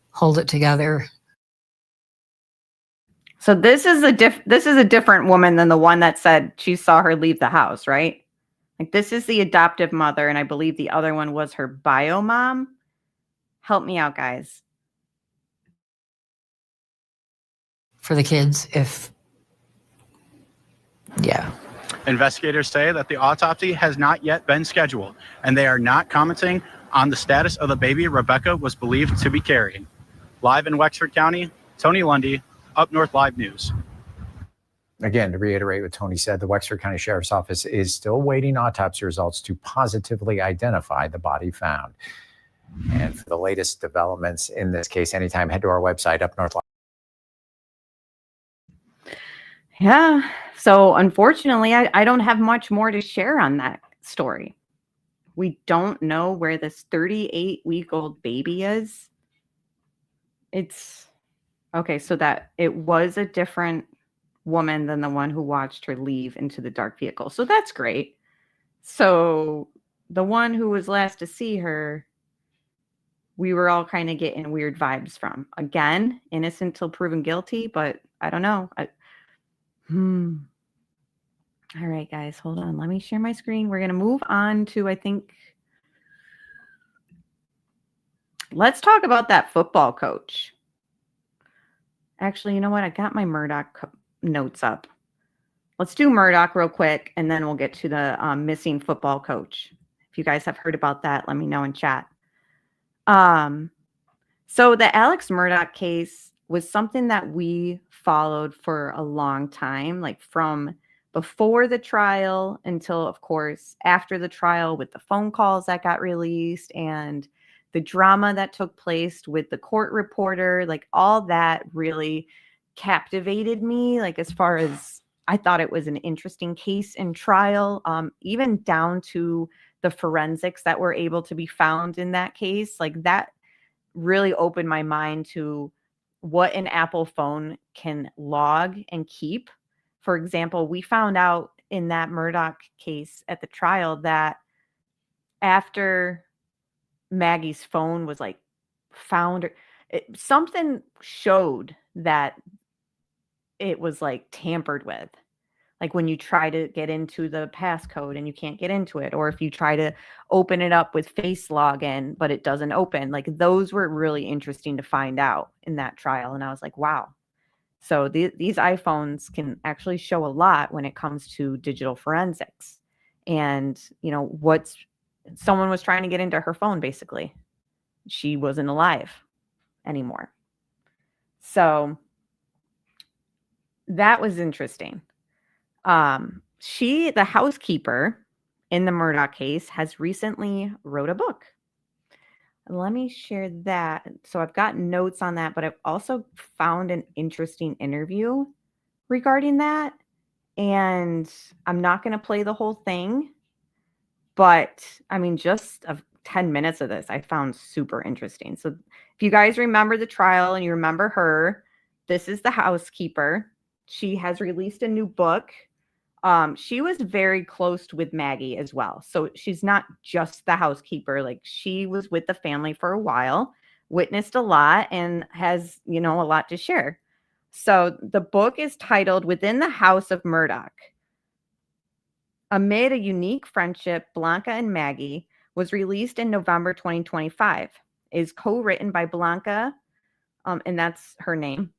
hold it together. So this is a different woman than the one that said she saw her leave the house, right? Like, this is the adoptive mother, and I believe the other one was her bio mom. Help me out, guys. For the kids, yeah. Investigators say that the autopsy has not yet been scheduled, and they are not commenting on the status of the baby Rebecca was believed to be carrying. Live in Wexford County, Tony Lundy, Up North Live News. Again, to reiterate what Tony said, the Wexford County Sheriff's Office is still waiting autopsy results to positively identify the body found. And for the latest developments in this case, anytime, head to our website, Up North Live. Yeah. So unfortunately, I don't have much more to share on that story. We don't know where this 38-week-old baby is. It's okay. So that it was a different woman than the one who watched her leave into the dark vehicle. So that's great. So the one who was last to see her, we were all kind of getting weird vibes from. Again, innocent till proven guilty, but I don't know. All right, guys, hold on. Let me share my screen. We're going to move on to, I think, let's talk about that football coach. Actually, you know what? I got my Murdoch notes up. Let's do Murdoch real quick, and then we'll get to the missing football coach. If you guys have heard about that, let me know in chat. So the Alex Murdoch case was something that we followed for a long time, like from before the trial until, of course, after the trial, with the phone calls that got released and the drama that took place with the court reporter. Like, all that really captivated me, like, as far as I thought it was an interesting case and trial, even down to the forensics that were able to be found in that case. Like, that really opened my mind to what an Apple phone can log and keep. For example, we found out in that Murdoch case at the trial that after Maggie's phone was like found, something showed that it was like tampered with. Like when you try to get into the passcode and you can't get into it, or if you try to open it up with face login, but it doesn't open. Like, those were really interesting to find out in that trial. And I was like, wow. So these iPhones can actually show a lot when it comes to digital forensics. And, you know, someone was trying to get into her phone, basically. She wasn't alive anymore. So that was interesting. The housekeeper in the Murdoch case, has recently wrote a book. let me share that. So I've got notes on that, but I've also found an interesting interview regarding that. And I'm not going to play the whole thing, but I mean, just of 10 minutes of this, I found super interesting. So if you guys remember the trial and you remember her, this is the housekeeper. She has released a new book. She was very close with Maggie as well. So she's not just the housekeeper. Like, she was with the family for a while, witnessed a lot, and has, a lot to share. So the book is titled Within the House of Murdoch. Amid a unique friendship, Blanca and Maggie was released in November 2025. It is co-written by Blanca, and that's her name.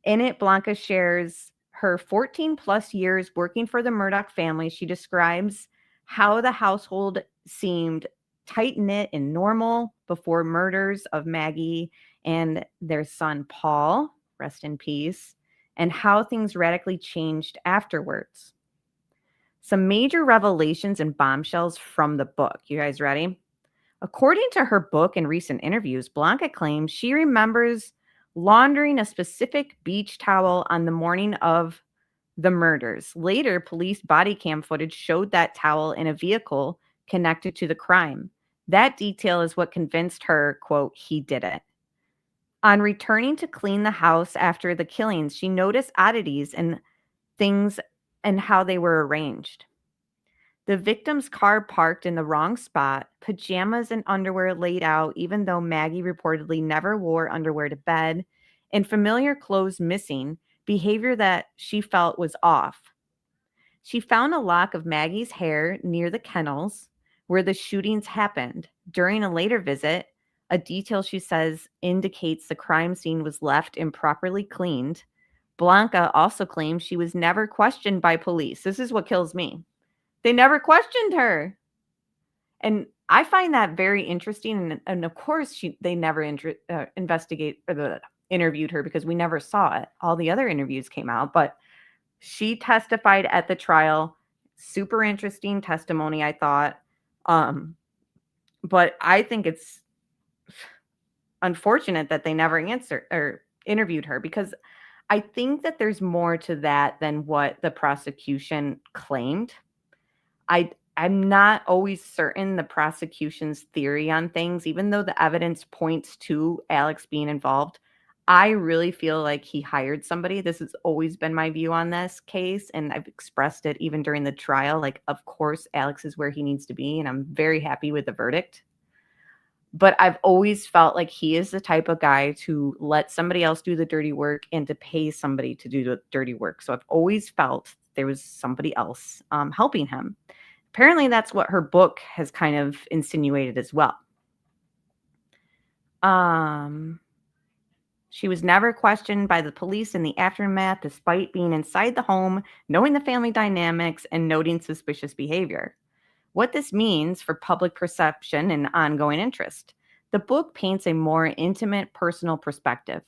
In it, Blanca shares her 14 plus years working for the Murdoch family. She describes how the household seemed tight-knit and normal before murders of Maggie and their son Paul, rest in peace, and how things radically changed afterwards. Some major revelations and bombshells from the book. You guys ready? According to her book and recent interviews, Blanca claims she remembers laundering a specific beach towel on the morning of the murders. Later, police body cam footage showed that towel in a vehicle connected to the crime. That detail is what convinced her, quote, he did it. On returning to clean the house after the killings, she noticed oddities and things and how they were arranged. The victim's car parked in the wrong spot, pajamas and underwear laid out, even though Maggie reportedly never wore underwear to bed, and familiar clothes missing, behavior that she felt was off. She found a lock of Maggie's hair near the kennels where the shootings happened. During a later visit, a detail she says indicates the crime scene was left improperly cleaned. Blanca also claims she was never questioned by police. This is what kills me. They never questioned her. And I find that very interesting. And of course, they never interviewed her because we never saw it. All the other interviews came out, but she testified at the trial. Super interesting testimony, I thought. But I think it's unfortunate that they never answered or interviewed her, because I think that there's more to that than what the prosecution claimed. I'm not always certain the prosecution's theory on things, even though the evidence points to Alex being involved. I really feel like he hired somebody. This has always been my view on this case, and I've expressed it even during the trial. Like, of course, Alex is where he needs to be, and I'm very happy with the verdict. But I've always felt like he is the type of guy to let somebody else do the dirty work and to pay somebody to do the dirty work. So I've always felt there was somebody else helping him. Apparently, that's what her book has kind of insinuated as well. She was never questioned by the police in the aftermath, despite being inside the home, knowing the family dynamics, and noting suspicious behavior. What this means for public perception and ongoing interest. The book paints a more intimate, personal perspective,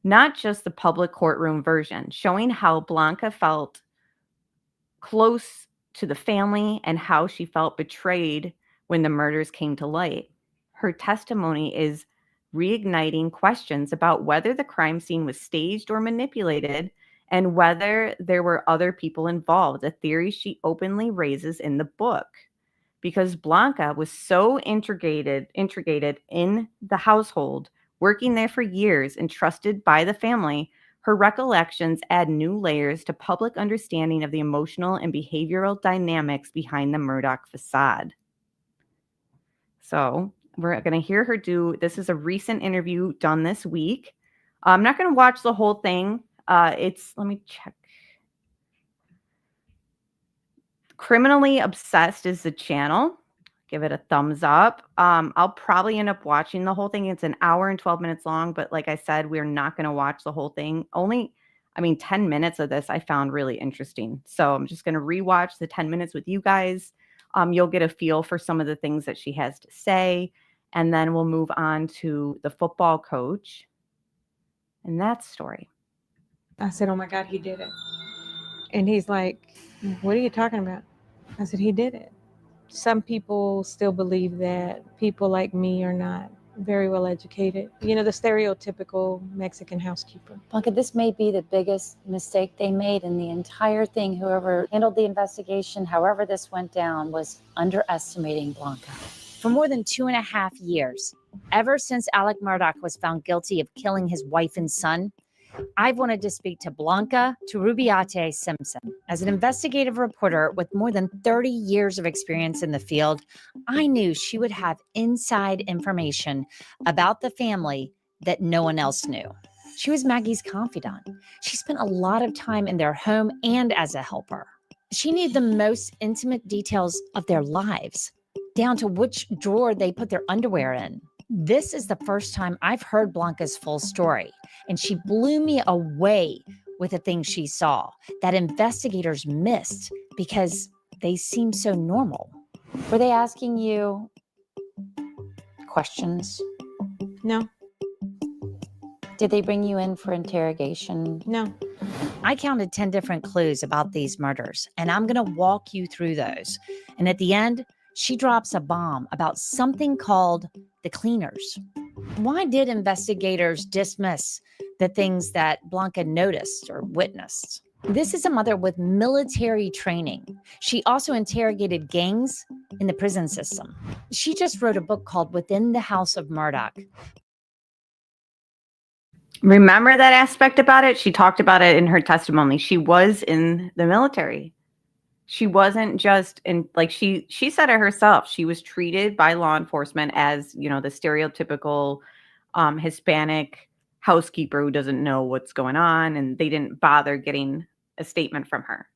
not just the public courtroom version, showing how Blanca felt close to the family and how she felt betrayed when the murders came to light. Her testimony is reigniting questions about whether the crime scene was staged or manipulated and whether there were other people involved, a theory she openly raises in the book. Because Blanca was so integrated in the household, working there for years and trusted by the family, her recollections add new layers to public understanding of the emotional and behavioral dynamics behind the Murdoch facade. So we're going to hear her this is a recent interview done this week. I'm not going to watch the whole thing. Let me check. Criminally Obsessed is the channel. Give it a thumbs up. I'll probably end up watching the whole thing. It's an hour and 12 minutes long, but like I said, we're not going to watch the whole thing. 10 minutes of this I found really interesting. So I'm just going to rewatch the 10 minutes with you guys. You'll get a feel for some of the things that she has to say. And then we'll move on to the football coach and that story. I said, oh my God, he did it. And he's like, what are you talking about? I said, he did it. Some people still believe that people like me are not very well educated. You know, the stereotypical Mexican housekeeper. Blanca, this may be the biggest mistake they made in the entire thing. Whoever handled the investigation, however this went down, was underestimating Blanca. For more than 2.5 years, ever since Alec Murdaugh was found guilty of killing his wife and son, I've wanted to speak to Blanca Turrubiate Simpson. As an investigative reporter with more than 30 years of experience in the field, I knew she would have inside information about the family that no one else knew. She was Maggie's confidant. She spent a lot of time in their home and as a helper. She knew the most intimate details of their lives, down to which drawer they put their underwear in. This is the first time I've heard Blanca's full story, and she blew me away with the things she saw that investigators missed because they seem so normal. Were they asking you questions? No. Did they bring you in for interrogation? No. I counted 10 different clues about these murders, and I'm going to walk you through those. And at the end, she drops a bomb about something called the cleaners. Why did investigators dismiss the things that Blanca noticed or witnessed? This is a mother with military training. She also interrogated gangs in the prison system. She just wrote a book called Within the House of Murdaugh. Remember that aspect about it? She talked about it in her testimony. She was in the military. She wasn't just in, like, she said it herself. She was treated by law enforcement as, you know, the stereotypical Hispanic housekeeper who doesn't know what's going on, and they didn't bother getting a statement from her.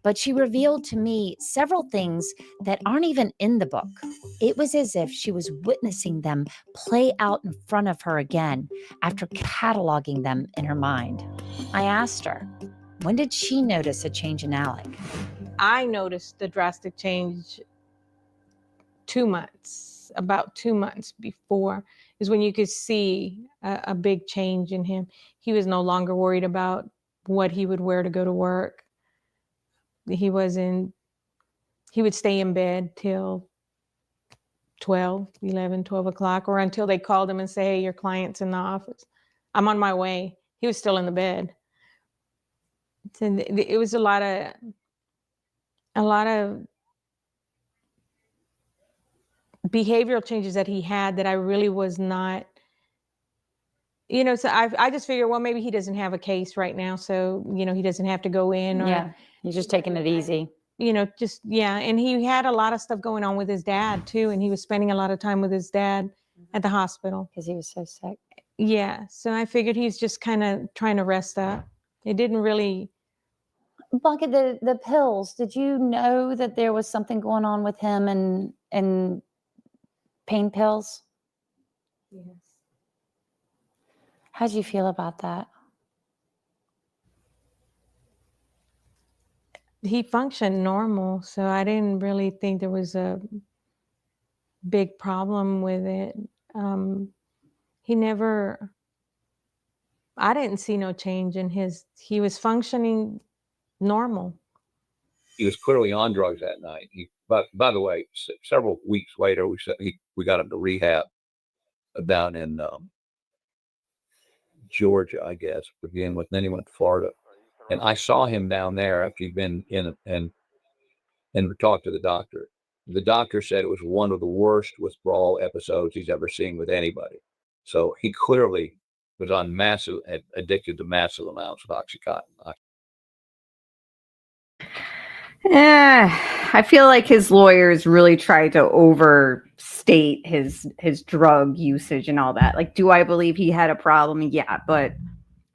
But she revealed to me several things that aren't even in the book. It was as if she was witnessing them play out in front of her again after cataloging them in her mind. I asked her, when did she notice a change in Alec? I noticed the drastic change 2 months, about 2 months before is when you could see a big change in him. He was no longer worried about what he would wear to go to work. He would stay in bed till 12 o'clock, or until they called him and say, hey, your client's in the office. I'm on my way. He was still in the bed. And it was a lot of behavioral changes that he had that I really was not, you know, so I just figured, well, maybe he doesn't have a case right now. So, you know, he doesn't have to go in, or, Yeah, you're just taking it easy. you know, just, yeah. And he had a lot of stuff going on with his dad too. And he was spending a lot of time with his dad at the hospital. Because he was so sick. Yeah. So I figured he's just kind of trying to rest up. It didn't really. Blanca, the pills, did you know that there was something going on with him and pain pills? Yes. How'd you feel about that? He functioned normal, so I didn't really think there was a big problem with it. I didn't see no change in he was functioning normal. He was clearly on drugs that night. But by the way, several weeks later, we got him to rehab down in Georgia, I guess, to begin with. Then he went to Florida. And I saw him down there after he'd been in and talked to the doctor. The doctor said it was one of the worst withdrawal episodes he's ever seen with anybody. So he clearly was addicted to massive amounts of Oxycontin. I feel like his lawyers really tried to overstate his drug usage and all that. Like, do I believe he had a problem? Yeah, but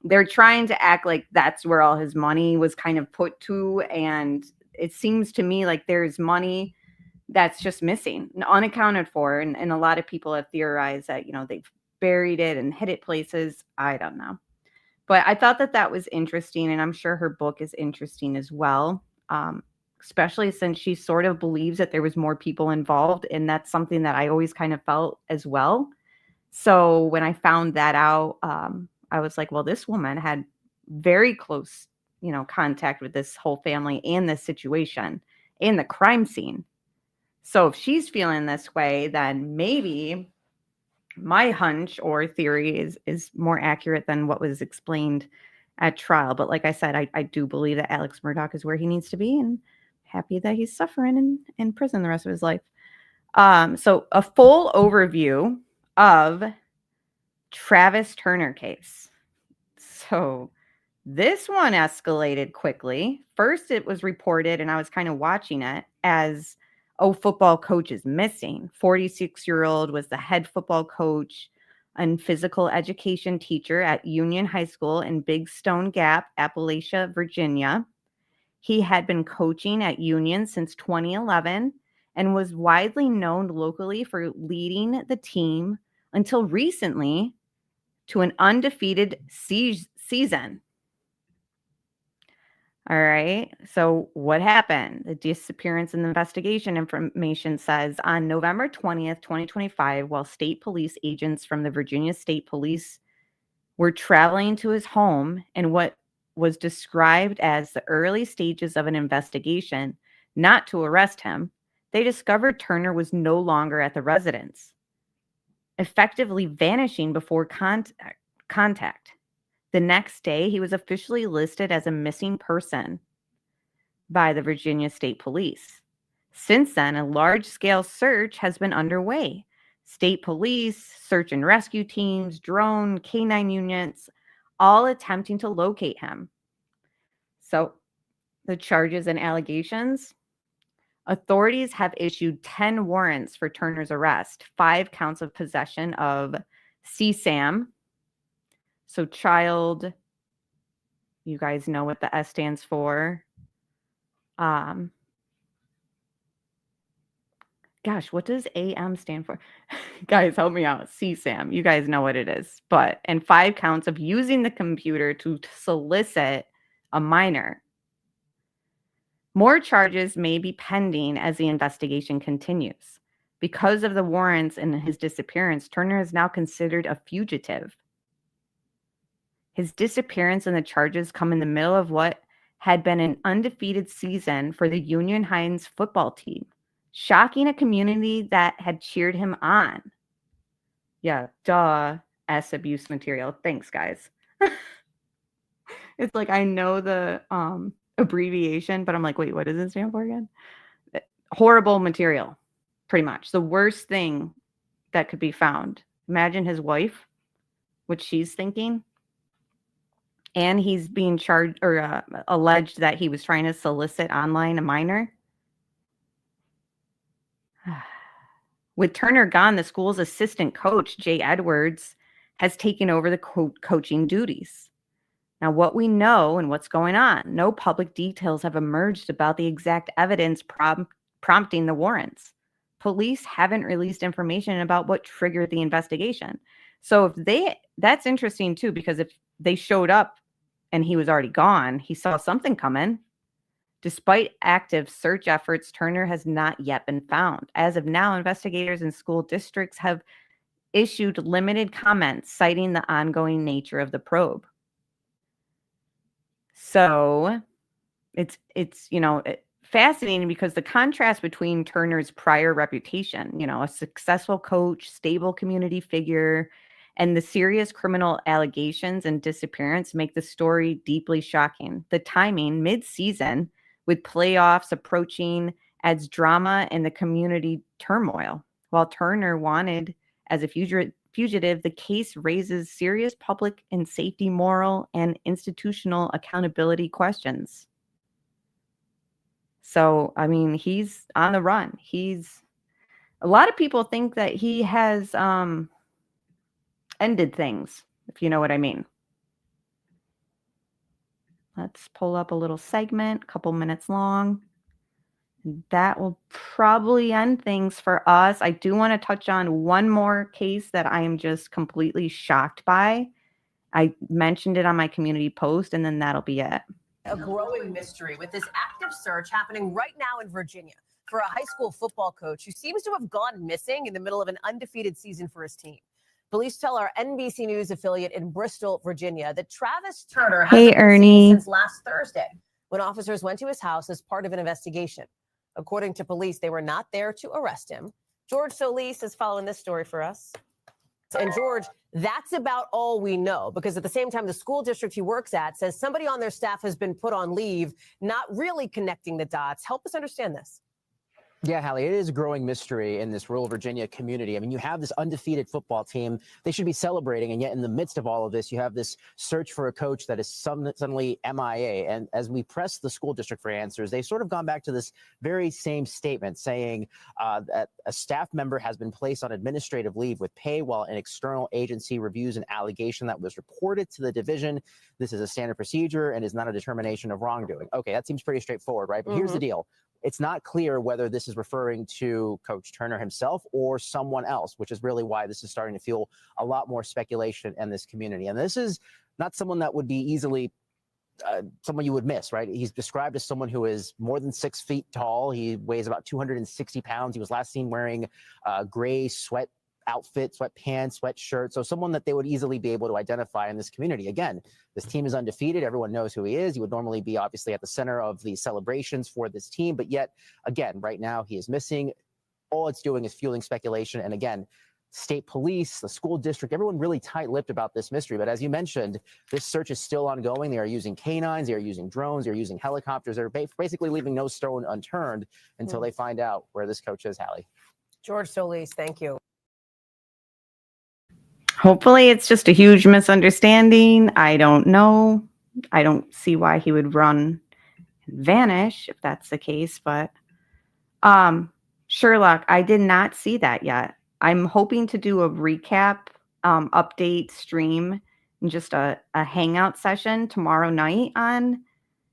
they're trying to act like that's where all his money was kind of put to. And it seems to me like there's money that's just missing, unaccounted for. And a lot of people have theorized that, you know, they've buried it and hid it places. I don't know. But I thought that was interesting. And I'm sure her book is interesting as well. Especially since she sort of believes that there was more people involved. And that's something that I always kind of felt as well. So when I found that out, I was like, well, this woman had very close, you know, contact with this whole family and this situation and the crime scene. So if she's feeling this way, then maybe my hunch or theory is more accurate than what was explained at trial. But like I said, I do believe that Alex Murdaugh is where he needs to be, and happy that he's suffering in prison the rest of his life. So a full overview of Travis Turner case. So this one escalated quickly. First, it was reported, and I was kind of watching it as, oh, football coach is missing. 46-year-old was the head football coach and physical education teacher at Union High School in Big Stone Gap, Appalachia, Virginia. He had been coaching at Union since 2011 and was widely known locally for leading the team until recently to an undefeated season. All right. So what happened? The disappearance and investigation information says on November 20th, 2025, while state police agents from the Virginia State Police were traveling to his home in what was described as the early stages of an investigation, not to arrest him, they discovered Turner was no longer at the residence, effectively vanishing before contact. The next day, he was officially listed as a missing person by the Virginia State Police. Since then, a large-scale search has been underway. State police, search and rescue teams, drone, K-9 units, all attempting to locate him. So, the charges and allegations. Authorities have issued 10 warrants for Turner's arrest, 5 counts of possession of CSAM. So child, you guys know what the S stands for. Gosh, what does AM stand for? Guys, help me out. CSAM, you guys know what it is. And 5 counts of using the computer to solicit a minor. More charges may be pending as the investigation continues. Because of the warrants and his disappearance, Turner is now considered a fugitive. His disappearance and the charges come in the middle of what had been an undefeated season for the Union Hines football team, shocking a community that had cheered him on. Yeah, duh, S abuse material. Thanks, guys. It's like I know the abbreviation, but I'm like, wait, what does it stand for again? Horrible material, pretty much. The worst thing that could be found. Imagine his wife, what she's thinking. And he's being charged or alleged that he was trying to solicit online a minor. With Turner gone, the school's assistant coach, Jay Edwards, has taken over the coaching duties. Now, what we know and what's going on, no public details have emerged about the exact evidence prompting the warrants. Police haven't released information about what triggered the investigation. So that's interesting too, because if they showed up and he was already gone, he saw something coming. Despite active search efforts, Turner has not yet been found. As of now, investigators in school districts have issued limited comments citing the ongoing nature of the probe. So it's fascinating because the contrast between Turner's prior reputation, a successful coach, stable community figure, and the serious criminal allegations and disappearance make the story deeply shocking. The timing, mid-season, with playoffs approaching, adds drama and the community turmoil. While Turner wanted as a fugitive, the case raises serious public and safety, moral, and institutional accountability questions. So, I mean, he's on the run. A lot of people think that he has ended things, if you know what I mean. Let's pull up a little segment, a couple minutes long. That will probably end things for us. I do want to touch on one more case that I am just completely shocked by. I mentioned it on my community post, and then that'll be it. A growing mystery with this active search happening right now in Virginia for a high school football coach who seems to have gone missing in the middle of an undefeated season for his team. Police tell our NBC News affiliate in Bristol, Virginia, that Travis Turner hasn't been seen since last Thursday when officers went to his house as part of an investigation. According to police, they were not there to arrest him. George Solis is following this story for us. And George, that's about all we know, because at the same time, the school district he works at says somebody on their staff has been put on leave, not really connecting the dots. Help us understand this. Yeah, Hallie, it is a growing mystery in this rural Virginia community. I mean, you have this undefeated football team. They should be celebrating. And yet in the midst of all of this, you have this search for a coach that is suddenly MIA. And as we press the school district for answers, they've sort of gone back to this very same statement saying that a staff member has been placed on administrative leave with pay while an external agency reviews an allegation that was reported to the division. This is a standard procedure and is not a determination of wrongdoing. Okay, that seems pretty straightforward, right? But here's the deal. It's not clear whether this is referring to Coach Turner himself or someone else, which is really why this is starting to fuel a lot more speculation in this community. And this is not someone that would be easily someone you would miss, right? He's described as someone who is more than 6 feet tall. He weighs about 260 pounds. He was last seen wearing gray sweat outfit, sweatpants, sweatshirt. So someone that they would easily be able to identify in this community. Again, this team is undefeated. Everyone knows who he is. He would normally be obviously at the center of the celebrations for this team. But yet, again, right now he is missing. All it's doing is fueling speculation. And again, state police, the school district, everyone really tight-lipped about this mystery. But as you mentioned, this search is still ongoing. They are using canines, they are using drones, they're using helicopters. They're basically leaving no stone unturned until they find out where this coach is, Hallie. George Solis, thank you. Hopefully it's just a huge misunderstanding. I don't know. I don't see why he would run and vanish if that's the case, but Sherlock, I did not see that yet. I'm hoping to do a recap update stream and just a hangout session tomorrow night on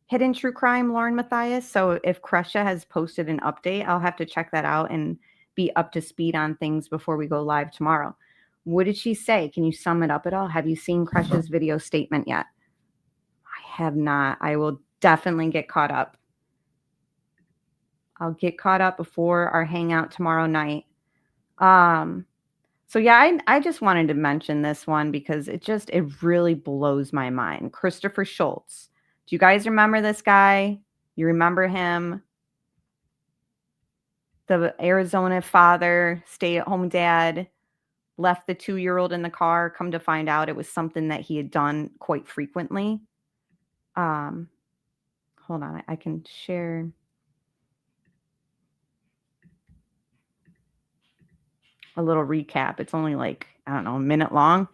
Hidden True Crime, Lauren Matthias. So if Kresha has posted an update, I'll have to check that out and be up to speed on things before we go live tomorrow. What did she say? Can you sum it up at all? Have you seen Kresha's video statement yet? I have not. I will definitely get caught up. I'll get caught up before our hangout tomorrow night. So yeah, I just wanted to mention this one because it really blows my mind. Christopher Schultz. Do you guys remember this guy? You remember him? The Arizona father, stay-at-home dad, left the 2-year-old in the car. Come to find out it was something that he had done quite frequently. Hold on, I can share. A little recap. It's only like, I don't know, a minute long.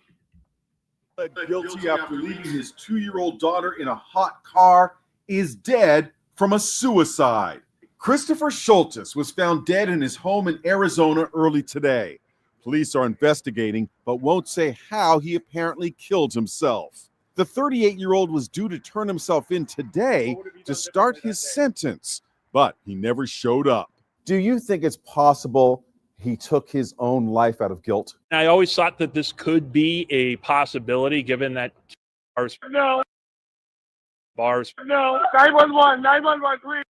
Guilty after leaving his 2-year-old daughter in a hot car, is dead from a suicide. Christopher Schultz was found dead in his home in Arizona early today. Police are investigating, but won't say how he apparently killed himself. The 38-year-old was due to turn himself in today to start his sentence, but he never showed up. Do you think it's possible he took his own life out of guilt? I always thought that this could be a possibility, given that bars. No. 911, please.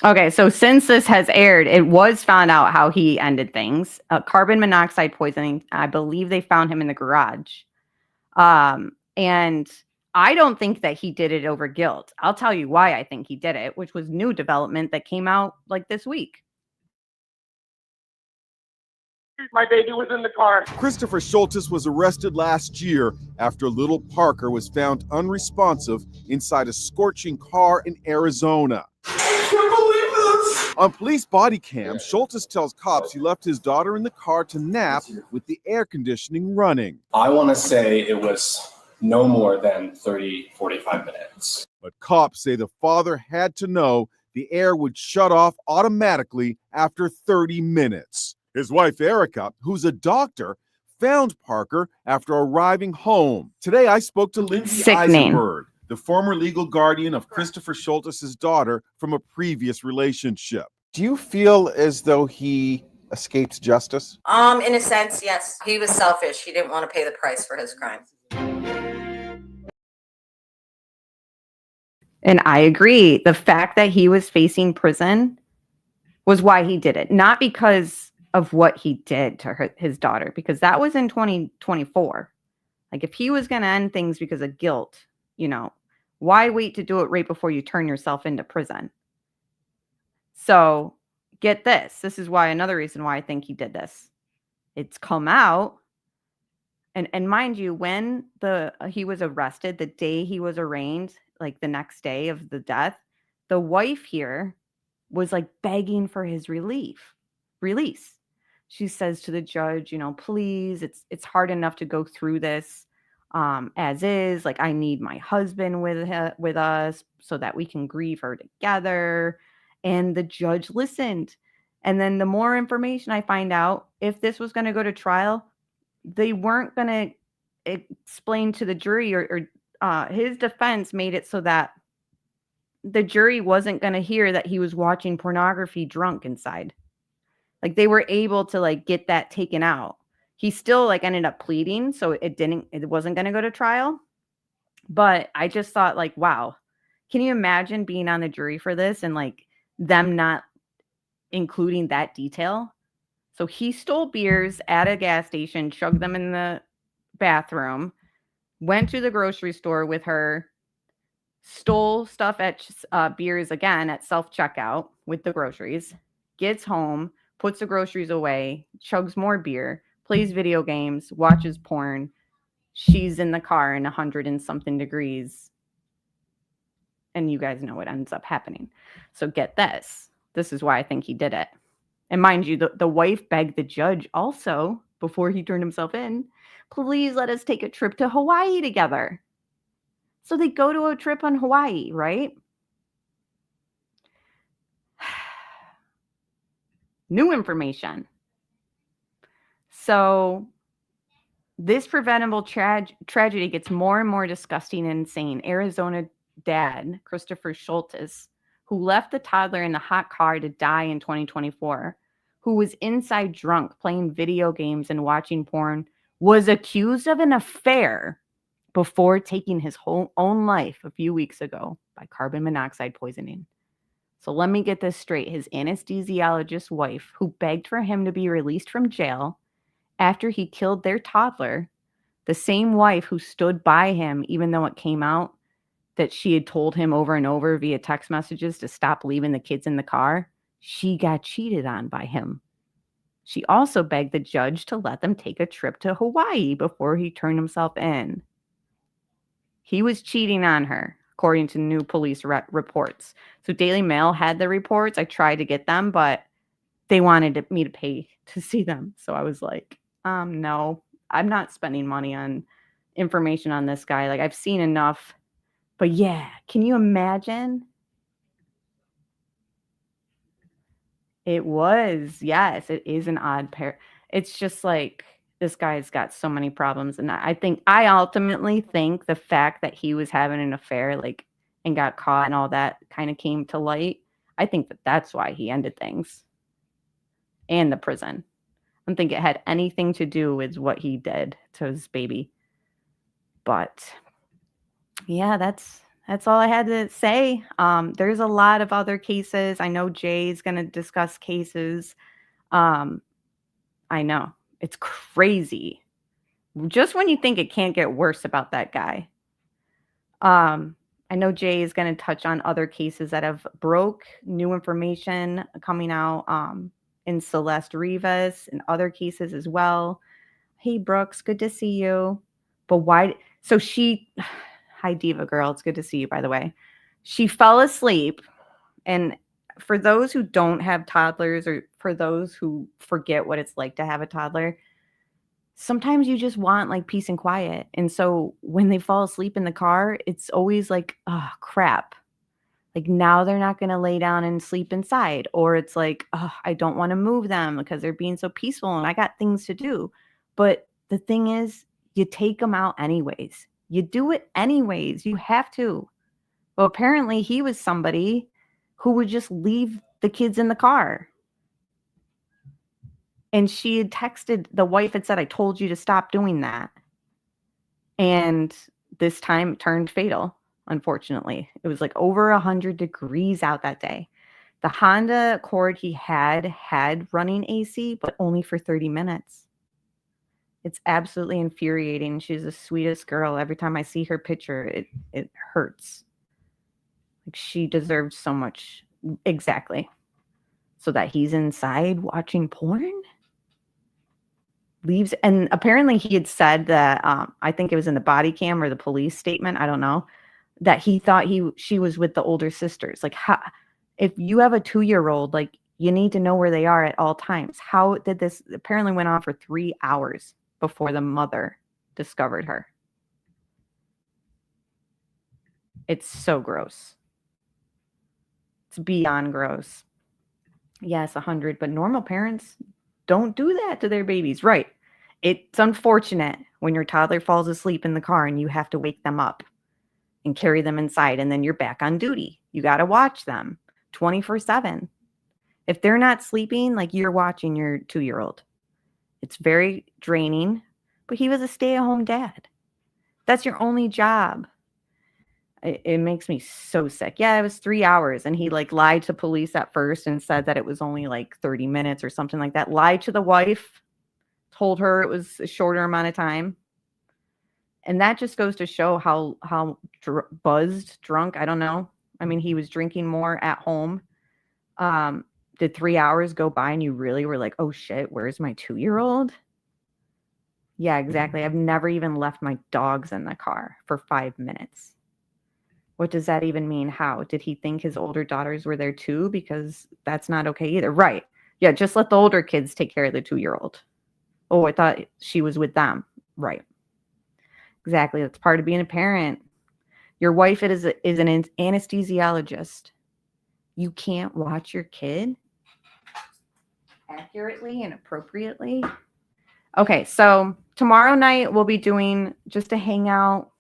Okay, so since this has aired, it was found out how he ended things. Carbon monoxide poisoning. I believe they found him in the garage. And I don't think that he did it over guilt. I'll tell you why I think he did it, which was new development that came out like this week. My baby was in the car. Christopher Schultz was arrested last year after little Parker was found unresponsive inside a scorching car in Arizona. I can't believe this. On police body cam, Schultz tells cops he left his daughter in the car to nap with the air conditioning running. I want to say it was no more than 30, 45 minutes. But cops say the father had to know the air would shut off automatically after 30 minutes. His wife, Erica, who's a doctor, found Parker after arriving home. Today, I spoke to Lindsay Eisenberg, the former legal guardian of Christopher Schultz's daughter from a previous relationship. Do you feel as though he escaped justice? In a sense, yes. He was selfish. He didn't want to pay the price for his crime. And I agree. The fact that he was facing prison was why he did it, not because of what he did to his daughter, because that was in 2024. Like, if he was going to end things because of guilt, why wait to do it right before you turn yourself into prison? So get this. This is why another reason why I think he did this. It's come out. And mind you, when he was arrested, the day he was arraigned, like the next day of the death, the wife here was like begging for his release. She says to the judge, please, it's hard enough to go through this as is. Like, I need my husband with us so that we can grieve her together. And the judge listened. And then the more information I find out, if this was going to go to trial, they weren't going to explain to the jury or his defense made it so that the jury wasn't going to hear that he was watching pornography drunk inside. Like, they were able to like get that taken out. He still like ended up pleading, so it wasn't going to go to trial. But I just thought, like, wow, can you imagine being on the jury for this and like them not including that detail? So he stole beers at a gas station, chugged them in the bathroom, went to the grocery store with her, stole stuff at beers again at self-checkout with the groceries, gets home, puts the groceries away, chugs more beer, plays video games, watches porn. She's in the car in 100 and something degrees. And you guys know what ends up happening. So get this. This is why I think he did it. And mind you, the wife begged the judge also, before he turned himself in, please let us take a trip to Hawaii together. So they go to a trip on Hawaii, right? New information. So this preventable tragedy gets more and more disgusting and insane. Arizona dad, Christopher Schultes, who left the toddler in the hot car to die in 2024, who was inside drunk playing video games and watching porn, was accused of an affair before taking his own life a few weeks ago by carbon monoxide poisoning. So let me get this straight. His anesthesiologist wife, who begged for him to be released from jail after he killed their toddler, the same wife who stood by him even though it came out that she had told him over and over via text messages to stop leaving the kids in the car, she got cheated on by him. She also begged the judge to let them take a trip to Hawaii before he turned himself in. He was cheating on her, according to new police reports. So Daily Mail had the reports. I tried to get them, but they wanted me to pay to see them. So I was like, no, I'm not spending money on information on this guy. Like, I've seen enough. But yeah, can you imagine? It was, yes, it is an odd pair. It's just like, this guy's got so many problems. And I ultimately think the fact that he was having an affair, like, and got caught and all that kind of came to light. I think that that's why he ended things. And the prison. I don't think it had anything to do with what he did to his baby. But yeah, that's all I had to say. There's a lot of other cases. I know Jay's going to discuss cases. I know. It's crazy. Just when you think it can't get worse about that guy. I know Jay is going to touch on other cases that have broke, new information coming out in Celeste Rivas and other cases as well. Hey, Brooks, good to see you. But why? So hi, Diva Girl. It's good to see you, by the way. She fell asleep. And for those who don't have toddlers, or for those who forget what it's like to have a toddler, sometimes you just want like peace and quiet. And so when they fall asleep in the car, it's always like, oh, crap. Like, now they're not going to lay down and sleep inside. Or it's like, oh, I don't want to move them because they're being so peaceful and I got things to do. But the thing is, you take them out anyways. You do it anyways. You have to. Well, apparently he was somebody who would just leave the kids in the car. And she had texted, the wife had said, I told you to stop doing that. And this time it turned fatal, unfortunately. It was like over 100 degrees out that day. The Honda Accord he had running AC, but only for 30 minutes. It's absolutely infuriating. She's the sweetest girl. Every time I see her picture, it hurts. Like, she deserved so much. Exactly. so that he's inside watching porn. Leaves, and apparently he had said that I think it was in the body cam or the police statement, I don't know, that he thought she was with the older sisters. Like, how, if you have a 2-year-old, like, you need to know where they are at all times. How did this apparently went on for 3 hours before the mother discovered her? It's so gross. It's beyond gross. Yes, 100, but normal parents don't do that to their babies. Right. It's unfortunate when your toddler falls asleep in the car and you have to wake them up and carry them inside, and then you're back on duty. You got to watch them 24/7. If they're not sleeping, like, you're watching your 2-year-old. It's very draining, but he was a stay-at-home dad. That's your only job. It makes me so sick. Yeah, it was 3 hours, and he, like, lied to police at first and said that it was only, like, 30 minutes or something like that. Lied to the wife, told her it was a shorter amount of time. And that just goes to show how buzzed, drunk, I don't know. I mean, he was drinking more at home. Did 3 hours go by and you really were like, oh shit, where's my 2-year-old? Yeah, exactly. I've never even left my dogs in the car for 5 minutes. What does that even mean? How? Did he think his older daughters were there too? Because that's not okay either. Right. Yeah, just let the older kids take care of the 2-year-old. Oh, I thought she was with them. Right. Exactly. That's part of being a parent. Your wife is an anesthesiologist. You can't watch your kid accurately and appropriately. Okay, so tomorrow night we'll be doing just a hangout.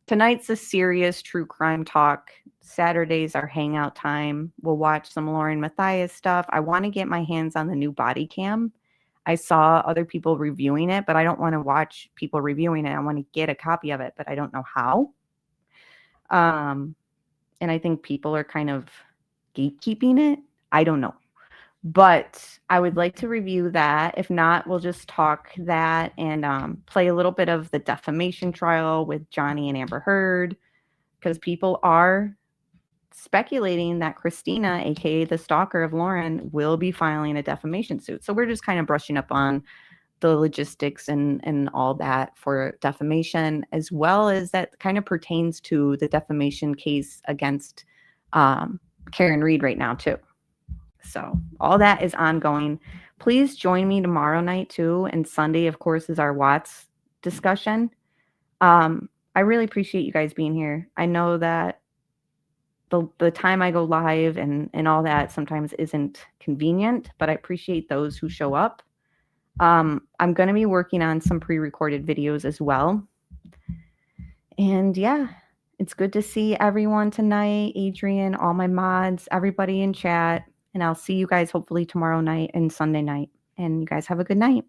Tonight's a serious true crime talk. Saturday's our hangout time. We'll watch some Lauren Matthias stuff. I want to get my hands on the new body cam. I saw other people reviewing it, but I don't want to watch people reviewing it. I want to get a copy of it, but I don't know how. And I think people are kind of gatekeeping it. I don't know. But I would like to review that. If not, we'll just talk that and play a little bit of the defamation trial with Johnny and Amber Heard, because people are speculating that Christina, aka the stalker of Lauren, will be filing a defamation suit. So we're just kind of brushing up on the logistics and all that for defamation, as well as that kind of pertains to the defamation case against Karen Reed right now too. So all that is ongoing. Please join me tomorrow night too. And Sunday, of course, is our Watts discussion. I really appreciate you guys being here. I know that the time I go live and all that sometimes isn't convenient, but I appreciate those who show up. I'm going to be working on some pre-recorded videos as well. And yeah, it's good to see everyone tonight. Adrian, all my mods, everybody in chat. And I'll see you guys hopefully tomorrow night and Sunday night. And you guys have a good night.